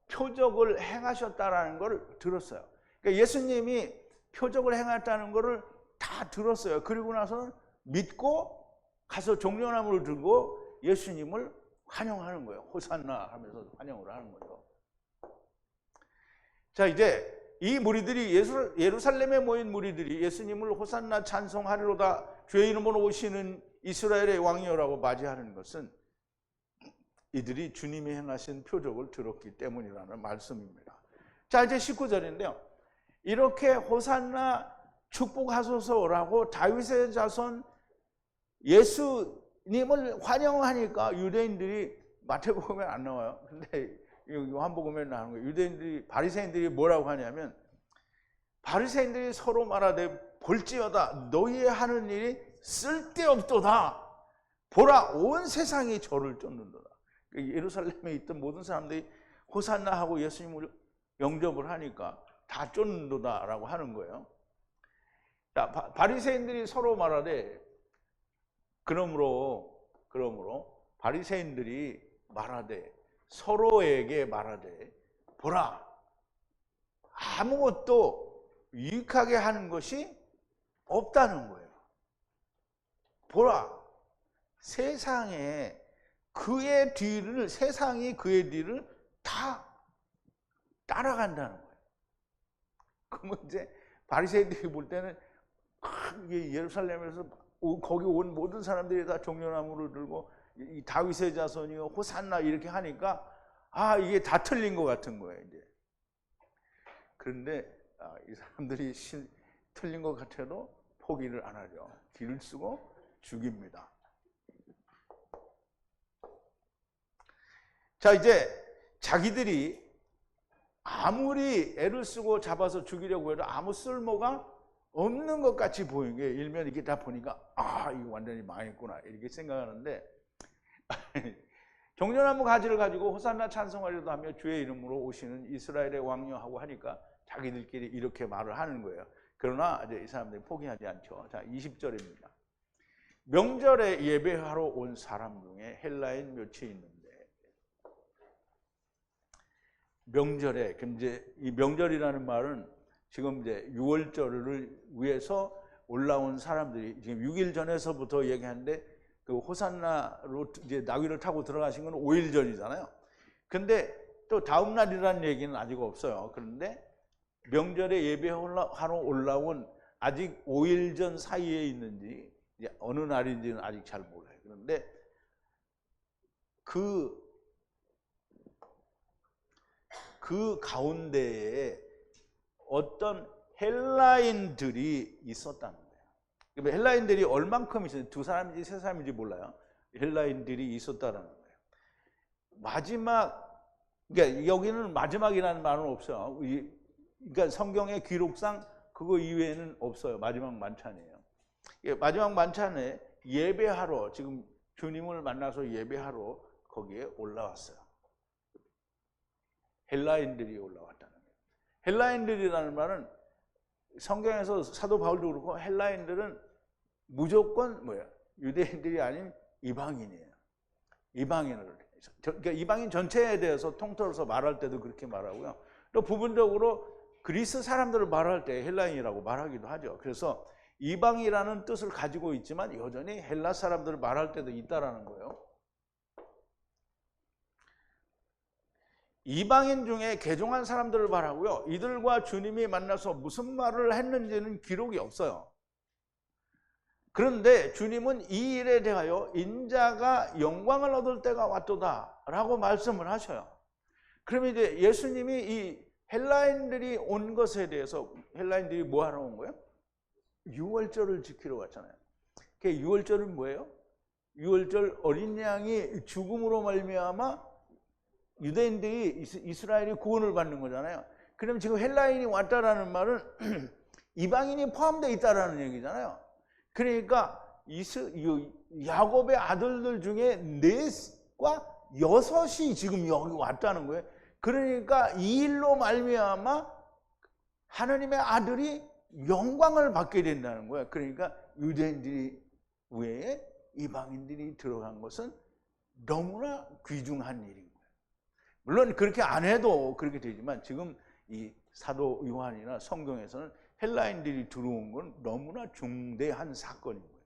표적을 행하셨다라는 걸 들었어요. 그러니까 예수님이 표적을 행했다는 거를 다 들었어요. 그리고 나서는 믿고 가서 종려나무를 들고 예수님을 환영하는 거예요. 호산나 하면서 환영을 하는 거죠. 자, 이제 이 무리들이, 예루살렘에 모인 무리들이 예수님을 호산나 찬송하리로다 주의 이름으로 오시는 이스라엘의 왕이여라고 맞이하는 것은 이들이 주님이 행하신 표적을 들었기 때문이라는 말씀입니다. 자, 이제 19절인데요. 이렇게 호산나 축복하소서라고 다윗의 자손 예수님을 환영하니까 유대인들이, 마태복음에 안 나와요. 근데 요한복음에 나오는 거예요. 유대인들이, 바리새인들이 뭐라고 하냐면, 바리새인들이 서로 말하되 볼지어다 너희의 하는 일이 쓸데없도다. 보라 온 세상이 저를 쫓는도다. 예루살렘에 있던 모든 사람들이 호산나 하고 예수님을 영접을 하니까 다 쫓는도다라고 하는 거예요. 자, 바리새인들이 서로 말하되, 그러므로 바리새인들이 말하되, 서로에게 말하되, 보라 아무것도 유익하게 하는 것이 없다는 거예요. 보라 세상에 세상이 그의 뒤를 다 따라간다는 거예요. 그러면 이제 바리새인들이 볼 때는 예루살렘에서 거기 온 모든 사람들이 다 종려나무를 들고 이 다윗의 자손이요 호산나 이렇게 하니까 이게 다 틀린 것 같은 거예요. 이제 그런데 이 사람들이 틀린 것 같아도 포기를 안 하죠. 길을 쓰고 죽입니다. 자, 이제 자기들이 아무리 애를 쓰고 잡아서 죽이려고 해도 아무 쓸모가 없는 것 같이 보이는 게, 일면 이렇게 다 보니까 이거 완전히 망했구나 이렇게 생각하는데, 종려나무 가지를 가지고 호산나 찬송하려도 하며 주의 이름으로 오시는 이스라엘의 왕이여하고 하니까 자기들끼리 이렇게 말을 하는 거예요. 그러나 이제 이 사람들이 포기하지 않죠. 자, 20절입니다. 명절에 예배하러 온 사람 중에 헬라인 몇이 있는데, 명절에, 이제 이 명절이라는 말은 지금 이제 6월절을 위해서 올라온 사람들이, 지금 6일 전에서부터 얘기하는데, 그 호산나로 이제 나귀를 타고 들어가신 건 5일 전이잖아요. 근데 또 다음 날이라는 얘기는 아직 없어요. 그런데 명절에 예배하러 올라온 아직 5일 전 사이에 있는지 이제 어느 날인지는 아직 잘 몰라요. 그런데 그 가운데에 어떤 헬라인들이 있었다는 거예요. 그러니까 헬라인들이 얼만큼 있었는지, 2사람인지 3사람인지 몰라요. 헬라인들이 있었다는 거예요. 마지막, 그러니까 여기는 마지막이라는 말은 없어요. 그러니까 성경의 기록상 그거 이외에는 없어요. 마지막 만찬이에요. 마지막 만찬에 예배하러, 지금 주님을 만나서 예배하러 거기에 올라왔어요. 헬라인들이 올라왔다는 거예요. 헬라인들이라는 말은 성경에서 사도 바울도 그렇고 헬라인들은 무조건 유대인들이 아닌 이방인이에요. 이방인을. 그러니까 이방인 전체에 대해서 통틀어서 말할 때도 그렇게 말하고요. 또 부분적으로 그리스 사람들을 말할 때 헬라인이라고 말하기도 하죠. 그래서 이방이라는 뜻을 가지고 있지만 여전히 헬라 사람들을 말할 때도 있다라는 거예요. 이방인 중에 개종한 사람들을 말하고요. 이들과 주님이 만나서 무슨 말을 했는지는 기록이 없어요. 그런데 주님은 이 일에 대하여 인자가 영광을 얻을 때가 왔도다 라고 말씀을 하셔요. 그러면 이제 예수님이 이 헬라인들이 온 것에 대해서, 헬라인들이 뭐 하러 온 거예요? 유월절을 지키러 왔잖아요. 그 유월절은 뭐예요? 유월절 어린 양이 죽음으로 말미암아 유대인들이, 이스라엘이 구원을 받는 거잖아요. 그럼 지금 헬라인이 왔다라는 말은 이방인이 포함되어 있다라는 얘기잖아요. 그러니까 야곱의 아들들 중에 4과 6이 지금 여기 왔다는 거예요. 그러니까 이 일로 말미암아 하나님의 아들이 영광을 받게 된다는 거예요. 그러니까 유대인들이 외에 이방인들이 들어간 것은 너무나 귀중한 일인 거예요. 물론 그렇게 안 해도 그렇게 되지만 지금 이 사도 요한이나 성경에서는 헬라인들이 들어온 건 너무나 중대한 사건인 거예요.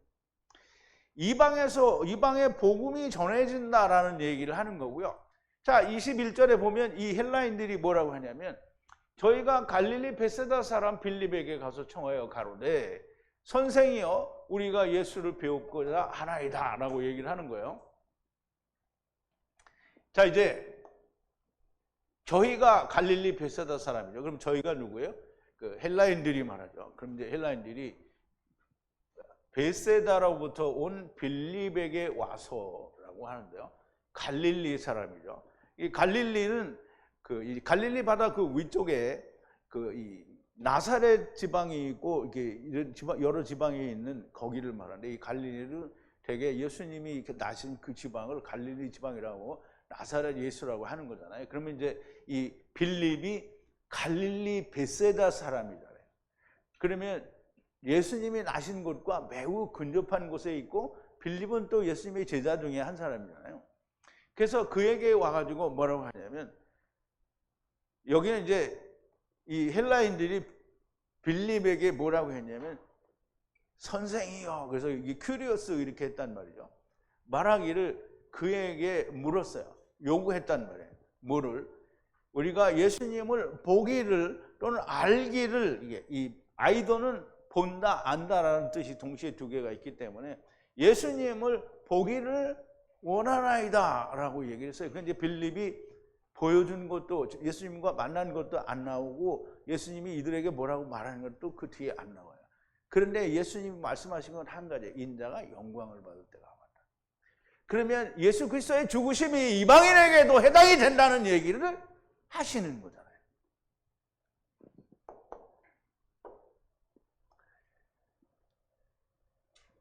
이방의 복음이 전해진다라는 얘기를 하는 거고요. 자, 21절에 보면 이 헬라인들이 뭐라고 하냐면, 저희가 갈릴리 베세다 사람 빌립에게 가서 청하여 가로되 선생이여 우리가 예수를 배웠고자 하나이다 라고 얘기를 하는 거예요. 자, 이제 저희가 갈릴리 베세다 사람이죠. 그럼 저희가 누구예요? 그 헬라인들이 말하죠. 그럼 이제 헬라인들이 베세다로부터 온 빌립에게 와서라고 하는데요. 갈릴리 사람이죠. 이 갈릴리는 이 갈릴리 바다 그 위쪽에 이 나사렛 지방이 있고 이렇게 이런 여러 지방이 있는 거기를 말하는데, 이 갈릴리를 되게 예수님이 이렇게 나신 그 지방을 갈릴리 지방이라고, 나사렛 예수라고 하는 거잖아요. 그러면 이제 이 빌립이 갈릴리 베세다 사람이잖아요. 그러면 예수님이 나신 곳과 매우 근접한 곳에 있고, 빌립은 또 예수님의 제자 중에 한 사람이잖아요. 그래서 그에게 와가지고 뭐라고 하냐면, 여기는 이제 이 헬라인들이 빌립에게 뭐라고 했냐면 선생이요. 그래서 이게 큐리어스 이렇게 했단 말이죠. 말하기를 그에게 물었어요. 요구했단 말이에요. 뭐를? 우리가 예수님을 보기를 또는 알기를, 이게 이 아이도는 본다, 안다라는 뜻이 동시에 2개가 있기 때문에 예수님을 보기를 원하나이다 라고 얘기를 했어요. 그런데 빌립이 보여준 것도, 예수님과 만난 것도 안 나오고 예수님이 이들에게 뭐라고 말하는 것도 그 뒤에 안 나와요. 그런데 예수님이 말씀하신 건 한 가지, 인자가 영광을 받을 때가 왔다. 그러면 예수 그리스도의 죽으심이 이방인에게도 해당이 된다는 얘기를 하시는 거잖아요.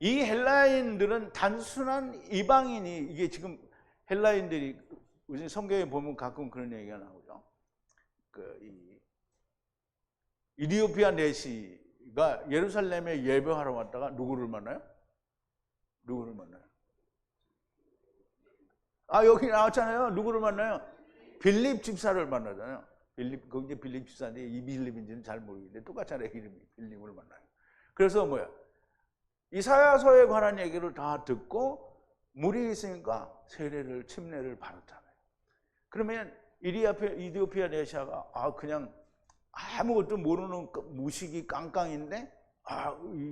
이 헬라인들은 단순한 이방인이, 이게 지금 헬라인들이 우리 성경에 보면 가끔 그런 얘기가 나오죠. 이디오피아 내시가 예루살렘에 예배하러 왔다가 누구를 만나요? 누구를 만나요? 여기 나왔잖아요. 누구를 만나요? 빌립 집사를 만나잖아요. 거기 빌립 집사인데 이 빌립인지는 잘 모르겠는데 똑같잖아요. 이름이 빌립을 만나요. 그래서 이사야서에 관한 얘기를 다 듣고 물이 있으니까 세례를, 침례를 받았잖아요. 그러면 이디오피아 내시아가 그냥 아무것도 모르는 무식이 깡깡인데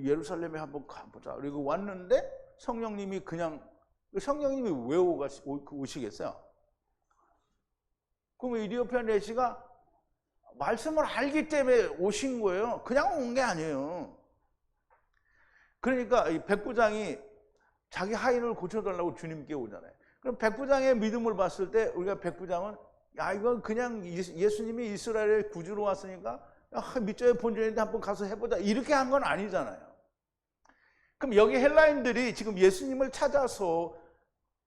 예루살렘에 한번 가보자. 그리고 왔는데 성령님이 성령님이 왜 오시겠어요? 그럼 이디오피아 내시가 말씀을 알기 때문에 오신 거예요. 그냥 온 게 아니에요. 그러니까 이 백부장이 자기 하인을 고쳐달라고 주님께 오잖아요. 그럼 백부장의 믿음을 봤을 때 우리가 백부장은 이건 그냥 예수님이 이스라엘에 구주로 왔으니까 밑져의 본전인데 한번 가서 해보자 이렇게 한 건 아니잖아요. 그럼 여기 헬라인들이 지금 예수님을 찾아서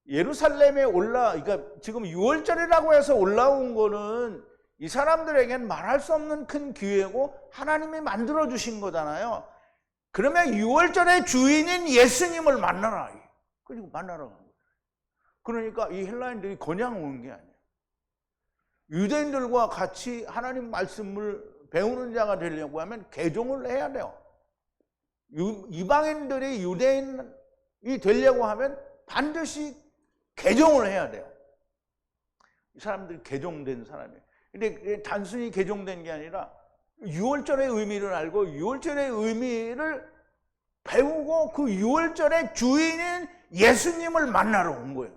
예루살렘에 그러니까 지금 6월절이라고 해서 올라온 거는 이 사람들에겐 말할 수 없는 큰 기회고 하나님이 만들어 주신 거잖아요. 그러면 6월절의 주인인 예수님을 만나라. 그리고 만나러 간 거예요. 그러니까 이 헬라인들이 그냥 오는 게 아니에요. 유대인들과 같이 하나님 말씀을 배우는 자가 되려고 하면 개종을 해야 돼요. 이방인들이 유대인이 되려고 하면 반드시 개종을 해야 돼요. 이 사람들이 개종된 사람이에요. 근데 단순히 개종된 게 아니라 6월절의 의미를 알고 6월절의 의미를 배우고 그 6월절의 주인인 예수님을 만나러 온 거예요.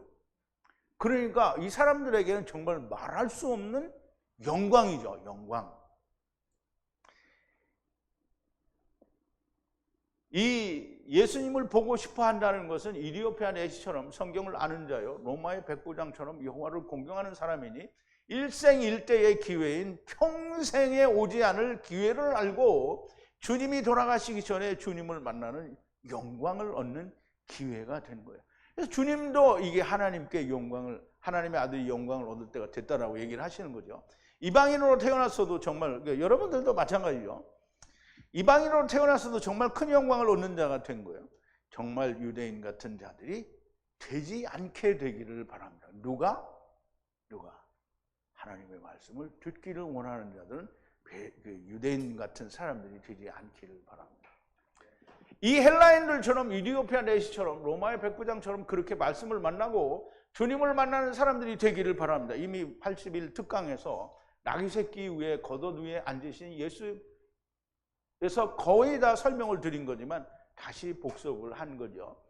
그러니까 이 사람들에게는 정말 말할 수 없는 영광이죠. 영광. 이 예수님을 보고 싶어 한다는 것은 이디오피아 내시처럼 성경을 아는 자요 로마의 백부장처럼 여호와를 공경하는 사람이니 일생일대의 기회인 평생에 오지 않을 기회를 알고 주님이 돌아가시기 전에 주님을 만나는 영광을 얻는 기회가 된 거예요. 그래서 주님도 이게 하나님께 하나님의 아들이 영광을 얻을 때가 됐다라고 얘기를 하시는 거죠. 이방인으로 태어났어도 정말 여러분들도 마찬가지죠. 이방인으로 태어났어도 정말 큰 영광을 얻는 자가 된 거예요. 정말 유대인 같은 자들이 되지 않게 되기를 바랍니다. 누가? 하나님의 말씀을 듣기를 원하는 자들은 유대인 같은 사람들이 되지 않기를 바랍니다. 이 헬라인들처럼 이디오피아 내시처럼 로마의 백부장처럼 그렇게 말씀을 만나고 주님을 만나는 사람들이 되기를 바랍니다. 이미 80일 특강에서 나귀 새끼 위에 겉옷 위에 앉으신 예수에서 거의 다 설명을 드린 거지만 다시 복습을 한 거죠.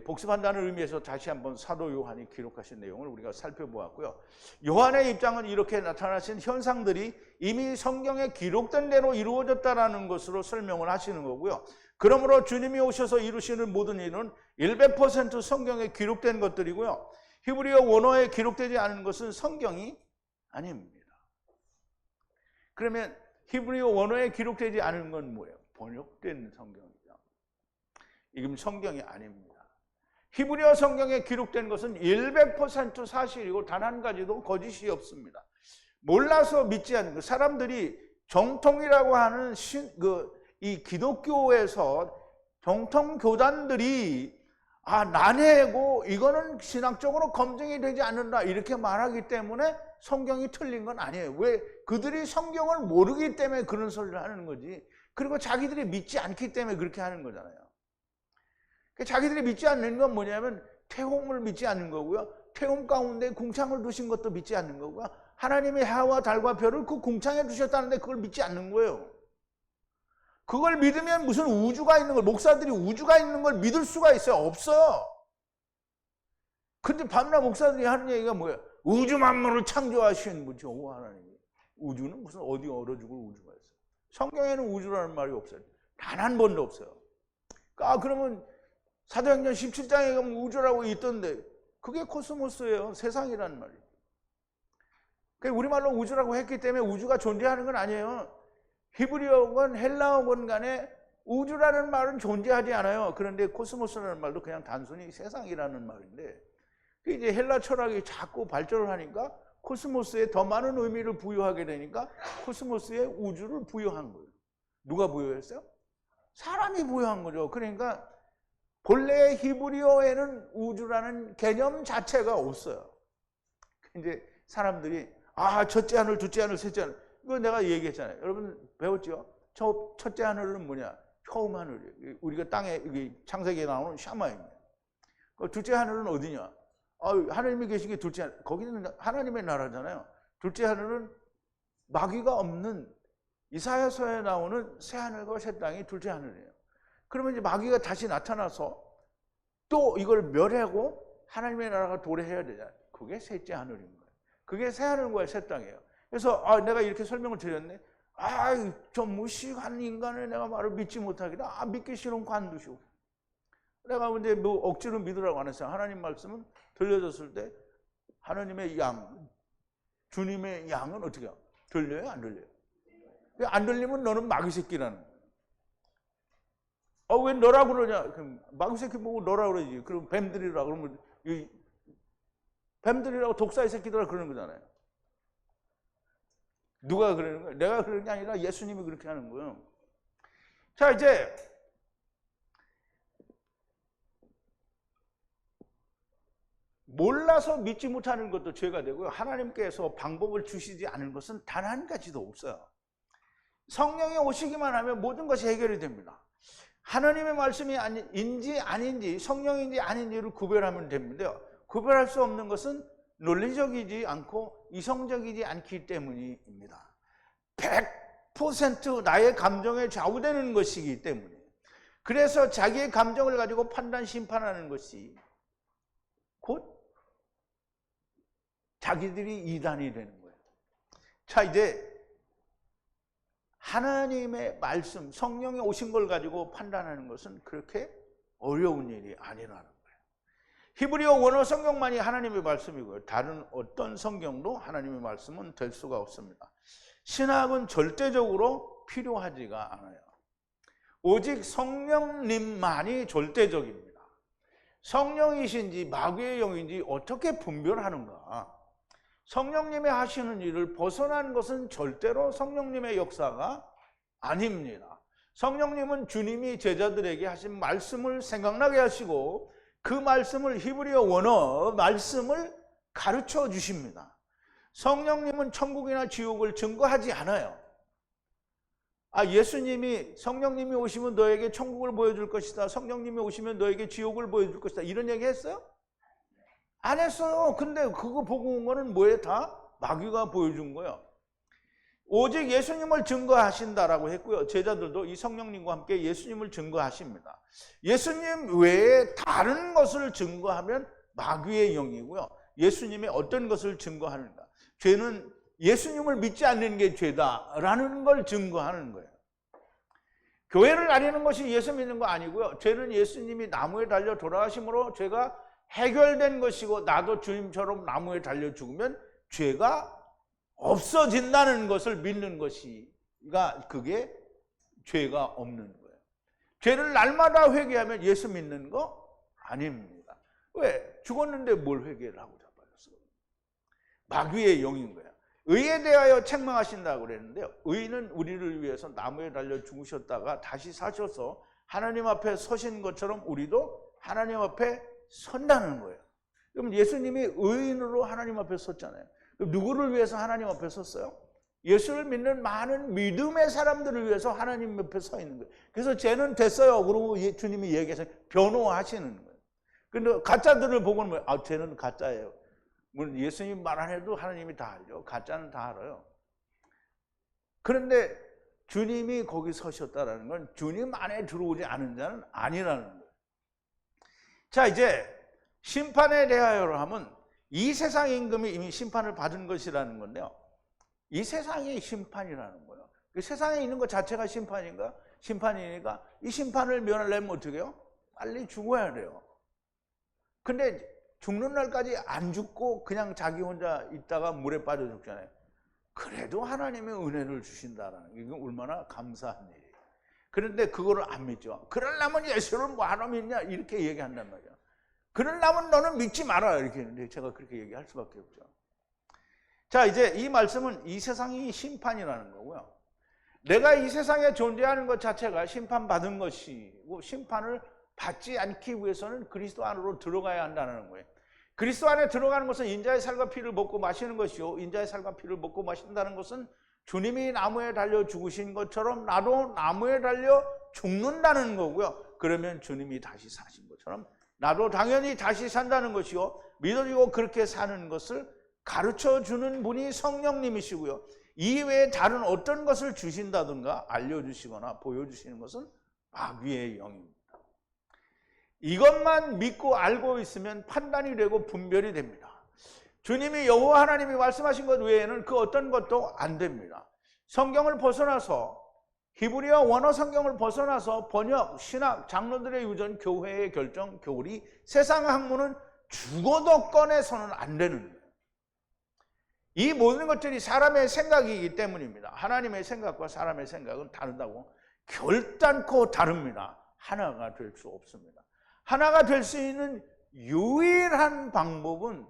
복습한다는 의미에서 다시 한번 사도 요한이 기록하신 내용을 우리가 살펴보았고요. 요한의 입장은 이렇게 나타나신 현상들이 이미 성경에 기록된 대로 이루어졌다는 것으로 설명을 하시는 거고요. 그러므로 주님이 오셔서 이루시는 모든 일은 100% 성경에 기록된 것들이고요. 히브리어 원어에 기록되지 않은 것은 성경이 아닙니다. 그러면 히브리어 원어에 기록되지 않은 건 뭐예요? 번역된 성경이죠. 이건 성경이 아닙니다. 히브리어 성경에 기록된 것은 100% 사실이고 단 한 가지도 거짓이 없습니다. 몰라서 믿지 않는 거. 사람들이 정통이라고 하는 이 기독교에서 정통 교단들이 난해하고 이거는 신학적으로 검증이 되지 않는다 이렇게 말하기 때문에 성경이 틀린 건 아니에요. 왜? 그들이 성경을 모르기 때문에 그런 소리를 하는 거지. 그리고 자기들이 믿지 않기 때문에 그렇게 하는 거잖아요. 자기들이 믿지 않는 건 뭐냐면 태홍을 믿지 않는 거고요. 태홍 가운데 궁창을 두신 것도 믿지 않는 거고요. 하나님의 해와 달과 별을 그 궁창에 두셨다는데 그걸 믿지 않는 거예요. 그걸 믿으면 무슨 우주가 있는 걸, 목사들이 우주가 있는 걸 믿을 수가 있어요? 없어요. 근데 밤낮 목사들이 하는 얘기가 뭐예요? 우주 만물을 창조하신 분이죠, 하나님이. 우주는 무슨 어디 얼어 죽을 우주가 있어요. 성경에는 우주라는 말이 없어요. 단 한 번도 없어요. 그러면 사도행전 17장에 가면 우주라고 있던데 그게 코스모스예요. 세상이라는 말이에요. 우리말로 우주라고 했기 때문에 우주가 존재하는 건 아니에요. 히브리어건 헬라어건 간에 우주라는 말은 존재하지 않아요. 그런데 코스모스라는 말도 그냥 단순히 세상이라는 말인데 이제 헬라 철학이 자꾸 발전을 하니까 코스모스에 더 많은 의미를 부여하게 되니까 코스모스에 우주를 부여한 거예요. 누가 부여했어요? 사람이 부여한 거죠. 그러니까 본래 히브리어에는 우주라는 개념 자체가 없어요. 이제 사람들이 첫째 하늘, 둘째 하늘, 셋째 하늘 이거 내가 얘기했잖아요. 여러분 배웠죠? 첫째 하늘은 뭐냐? 처음 하늘이에요. 우리가 땅에 창세기에 나오는 샤마입니다. 둘째 하늘은 어디냐? 하나님이 계신 게 둘째 하늘. 거기는 하나님의 나라잖아요. 둘째 하늘은 마귀가 없는 이사야서에 나오는 새 하늘과 새 땅이 둘째 하늘이에요. 그러면 이제 마귀가 다시 나타나서 또 이걸 멸하고 하나님의 나라가 도래해야 되잖아요. 그게 셋째 하늘인 거예요. 그게 새 하늘과 새 땅이에요. 그래서 내가 이렇게 설명을 드렸네. 저 무식한 인간을 내가 말을 믿지 못하겠다. 믿기 싫으면 관두시오. 내가 근데 뭐 억지로 믿으라고 안 했어요. 하나님 말씀은 들려줬을 때 하나님의 양, 주님의 양은 어떻게 해요? 들려요? 안 들려요? 안 들리면 너는 마귀 새끼라는 거예요. 왜 너라고 그러냐? 그럼 마귀 새끼 보고 너라고 그러지. 그럼 뱀들이라 그러면 뱀들이라고 독사의 새끼들이라 그러는 거잖아요. 누가 그러는 거예요? 내가 그러는 게 아니라 예수님이 그렇게 하는 거예요. 자, 이제 몰라서 믿지 못하는 것도 죄가 되고요. 하나님께서 방법을 주시지 않은 것은 단 한 가지도 없어요. 성령이 오시기만 하면 모든 것이 해결이 됩니다. 하나님의 말씀이 인지 아닌지, 성령인지 아닌지를 구별하면 됩니다. 구별할 수 없는 것은 논리적이지 않고 이성적이지 않기 때문입니다. 100% 나의 감정에 좌우되는 것이기 때문에. 그래서 자기의 감정을 가지고 판단, 심판하는 것이 곧 자기들이 이단이 되는 거예요. 자, 이제 하나님의 말씀, 성령이 오신 걸 가지고 판단하는 것은 그렇게 어려운 일이 아니라는 거예요. 히브리어 원어 성경만이 하나님의 말씀이고요. 다른 어떤 성경도 하나님의 말씀은 될 수가 없습니다. 신학은 절대적으로 필요하지가 않아요. 오직 성령님만이 절대적입니다. 성령이신지 마귀의 영인지 어떻게 분별하는가? 성령님의 하시는 일을 벗어난 것은 절대로 성령님의 역사가 아닙니다. 성령님은 주님이 제자들에게 하신 말씀을 생각나게 하시고 그 말씀을 히브리어 원어 말씀을 가르쳐 주십니다. 성령님은 천국이나 지옥을 증거하지 않아요. 예수님이 성령님이 오시면 너에게 천국을 보여줄 것이다. 성령님이 오시면 너에게 지옥을 보여줄 것이다. 이런 얘기 했어요? 안 했어요. 근데 그거 보고 온 거는 뭐예요? 다 마귀가 보여준 거예요. 오직 예수님을 증거하신다라고 했고요. 제자들도 이 성령님과 함께 예수님을 증거하십니다. 예수님 외에 다른 것을 증거하면 마귀의 영이고요. 예수님의 어떤 것을 증거하는가? 죄는 예수님을 믿지 않는 게 죄다라는 걸 증거하는 거예요. 교회를 다니는 것이 예수 믿는 거 아니고요. 죄는 예수님이 나무에 달려 돌아가심으로 죄가 해결된 것이고 나도 주님처럼 나무에 달려 죽으면 죄가 없어진다는 것을 믿는 것이가 그게 죄가 없는 거예요. 죄를 날마다 회개하면 예수 믿는 거 아닙니다. 왜? 죽었는데 뭘 회개를 하고 자빠졌어요? 마귀의 영인 거예요. 의에 대하여 책망하신다고 그랬는데요. 의는 우리를 위해서 나무에 달려 죽으셨다가 다시 사셔서 하나님 앞에 서신 것처럼 우리도 하나님 앞에 선다는 거예요. 그럼 예수님이 의인으로 하나님 앞에 섰잖아요. 그럼 누구를 위해서 하나님 앞에 섰어요? 예수를 믿는 많은 믿음의 사람들을 위해서 하나님 옆에 서 있는 거예요. 그래서 죄는 됐어요. 그러고 주님이 얘기해서 변호하시는 거예요. 근데 가짜들을 보고는 죄는 가짜예요. 물론 예수님 말 안 해도 하나님이 다 알죠. 가짜는 다 알아요. 그런데 주님이 거기 서셨다는 건 주님 안에 들어오지 않은 자는 아니라는 거예요. 자, 이제 심판에 대하여 하면 이 세상 임금이 이미 심판을 받은 것이라는 건데요. 이 세상이 심판이라는 거예요. 그 세상에 있는 것 자체가 심판인가? 심판이니까 이 심판을 면하려면 어떻게 해요? 빨리 죽어야 돼요. 근데 죽는 날까지 안 죽고 그냥 자기 혼자 있다가 물에 빠져 죽잖아요. 그래도 하나님의 은혜를 주신다라는 게 이건 얼마나 감사한 일이에요. 그런데 그거를 안 믿죠. 그러려면 예수를 뭐하러 믿냐 이렇게 얘기한단 말이야. 그러려면 너는 믿지 마라 이렇게 했는데 제가 그렇게 얘기할 수밖에 없죠. 자, 이제 이 말씀은 이 세상이 심판이라는 거고요. 내가 이 세상에 존재하는 것 자체가 심판받은 것이고 심판을 받지 않기 위해서는 그리스도 안으로 들어가야 한다는 거예요. 그리스도 안에 들어가는 것은 인자의 살과 피를 먹고 마시는 것이요, 인자의 살과 피를 먹고 마신다는 것은 주님이 나무에 달려 죽으신 것처럼 나도 나무에 달려 죽는다는 거고요. 그러면 주님이 다시 사신 것처럼 나도 당연히 다시 산다는 것이요, 믿어지고 그렇게 사는 것을 가르쳐주는 분이 성령님이시고요. 이외에 다른 어떤 것을 주신다든가 알려주시거나 보여주시는 것은 마귀의 영입니다. 이것만 믿고 알고 있으면 판단이 되고 분별이 됩니다. 주님이 여호와 하나님이 말씀하신 것 외에는 그 어떤 것도 안 됩니다. 성경을 벗어나서 히브리어 원어 성경을 벗어나서 번역, 신학, 장로들의 유전, 교회의 결정, 교리, 세상 학문은 죽어도 꺼내서는 안 되는 거예요. 이 모든 것들이 사람의 생각이기 때문입니다. 하나님의 생각과 사람의 생각은 다르다고 결단코 다릅니다. 하나가 될 수 없습니다. 하나가 될 수 있는 유일한 방법은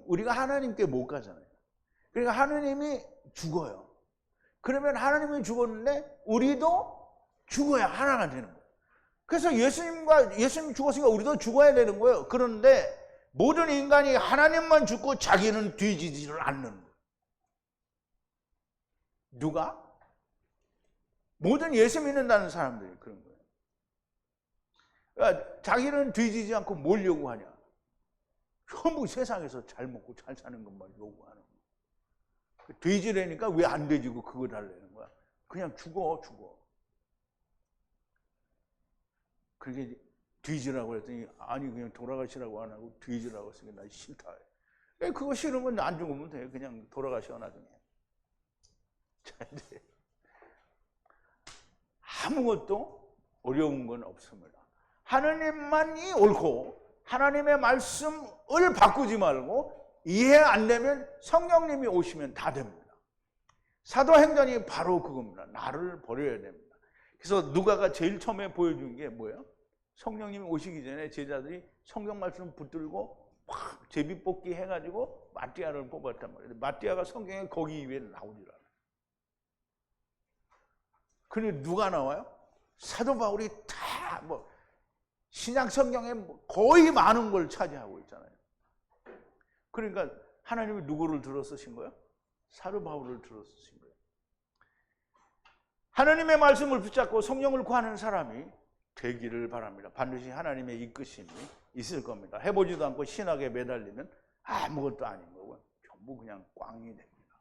우리가 하나님께 못 가잖아요. 그러니까 하나님이 죽어요. 그러면 하나님이 죽었는데 우리도 죽어야 하나가 되는 거예요. 그래서 예수님 죽었으니까 우리도 죽어야 되는 거예요. 그런데 모든 인간이 하나님만 죽고 자기는 뒤지지를 않는 거예요. 누가? 모든 예수 믿는다는 사람들이 그런 거예요. 그러니까 자기는 뒤지지 않고 뭘 요구하냐? 전부 세상에서 잘 먹고 잘 사는 것만 요구하는 거예요. 뒤지려니까 왜 안 뒤지고 그거 달라는 거야? 그냥 죽어. 그렇게 뒤지라고 했더니 아니 그냥 돌아가시라고 안 하고 뒤지라고 했으니까 나 싫다. 그거 싫으면 안 죽으면 돼. 그냥 돌아가시오 나중에. 아무것도 어려운 건 없습니다. 하나님만이 옳고 하나님의 말씀을 바꾸지 말고 이해 안 되면 성령님이 오시면 다 됩니다. 사도행전이 바로 그겁니다. 나를 버려야 됩니다. 그래서 누가가 제일 처음에 보여준 게 뭐예요? 성령님이 오시기 전에 제자들이 성경 말씀 붙들고 확 제비뽑기 해가지고 마띠아를 뽑았단 말이에요. 마띠아가 성경에 거기 이외에 나오질 않아요. 그런데 누가 나와요? 사도 바울이 다 신약 성경에 거의 많은 걸 차지하고 있잖아요. 그러니까 하나님이 누구를 들어 쓰신 거예요? 사도 바울을 들어 쓰신 거예요. 하나님의 말씀을 붙잡고 성령을 구하는 사람이 되기를 바랍니다. 반드시 하나님의 이끄심이 있을 겁니다. 해보지도 않고 신학에 매달리면 아무것도 아닌 거고요. 전부 그냥 꽝이 됩니다.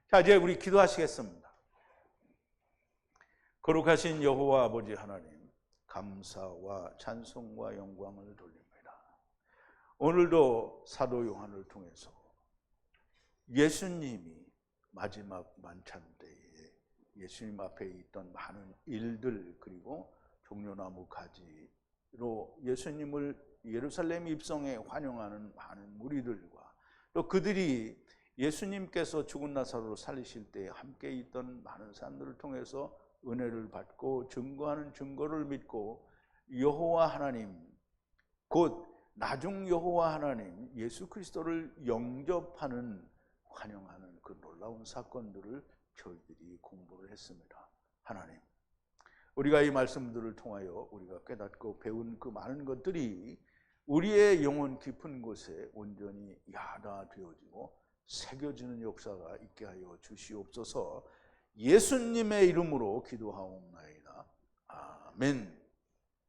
자, 이제 우리 기도하시겠습니다. 거룩하신 여호와 아버지 하나님, 감사와 찬송과 영광을 돌립니다. 오늘도 사도 요한을 통해서 예수님이 마지막 만찬 때에 예수님 앞에 있던 많은 일들, 그리고 종려나무 가지로 예수님을 예루살렘 입성에 환영하는 많은 무리들과 또 그들이 예수님께서 죽은 나사로를 살리실 때 함께 있던 많은 사람들을 통해서 은혜를 받고 증거하는 증거를 믿고 여호와 하나님, 곧 나중 여호와 하나님 예수 그리스도를 영접하는, 환영하는 그 놀라운 사건들을 저희들이 공부를 했습니다. 하나님, 우리가 이 말씀들을 통하여 우리가 깨닫고 배운 그 많은 것들이 우리의 영혼 깊은 곳에 온전히 야다되어지고 새겨지는 역사가 있게 하여 주시옵소서. 예수님의 이름으로 기도하옵나이다. 아멘.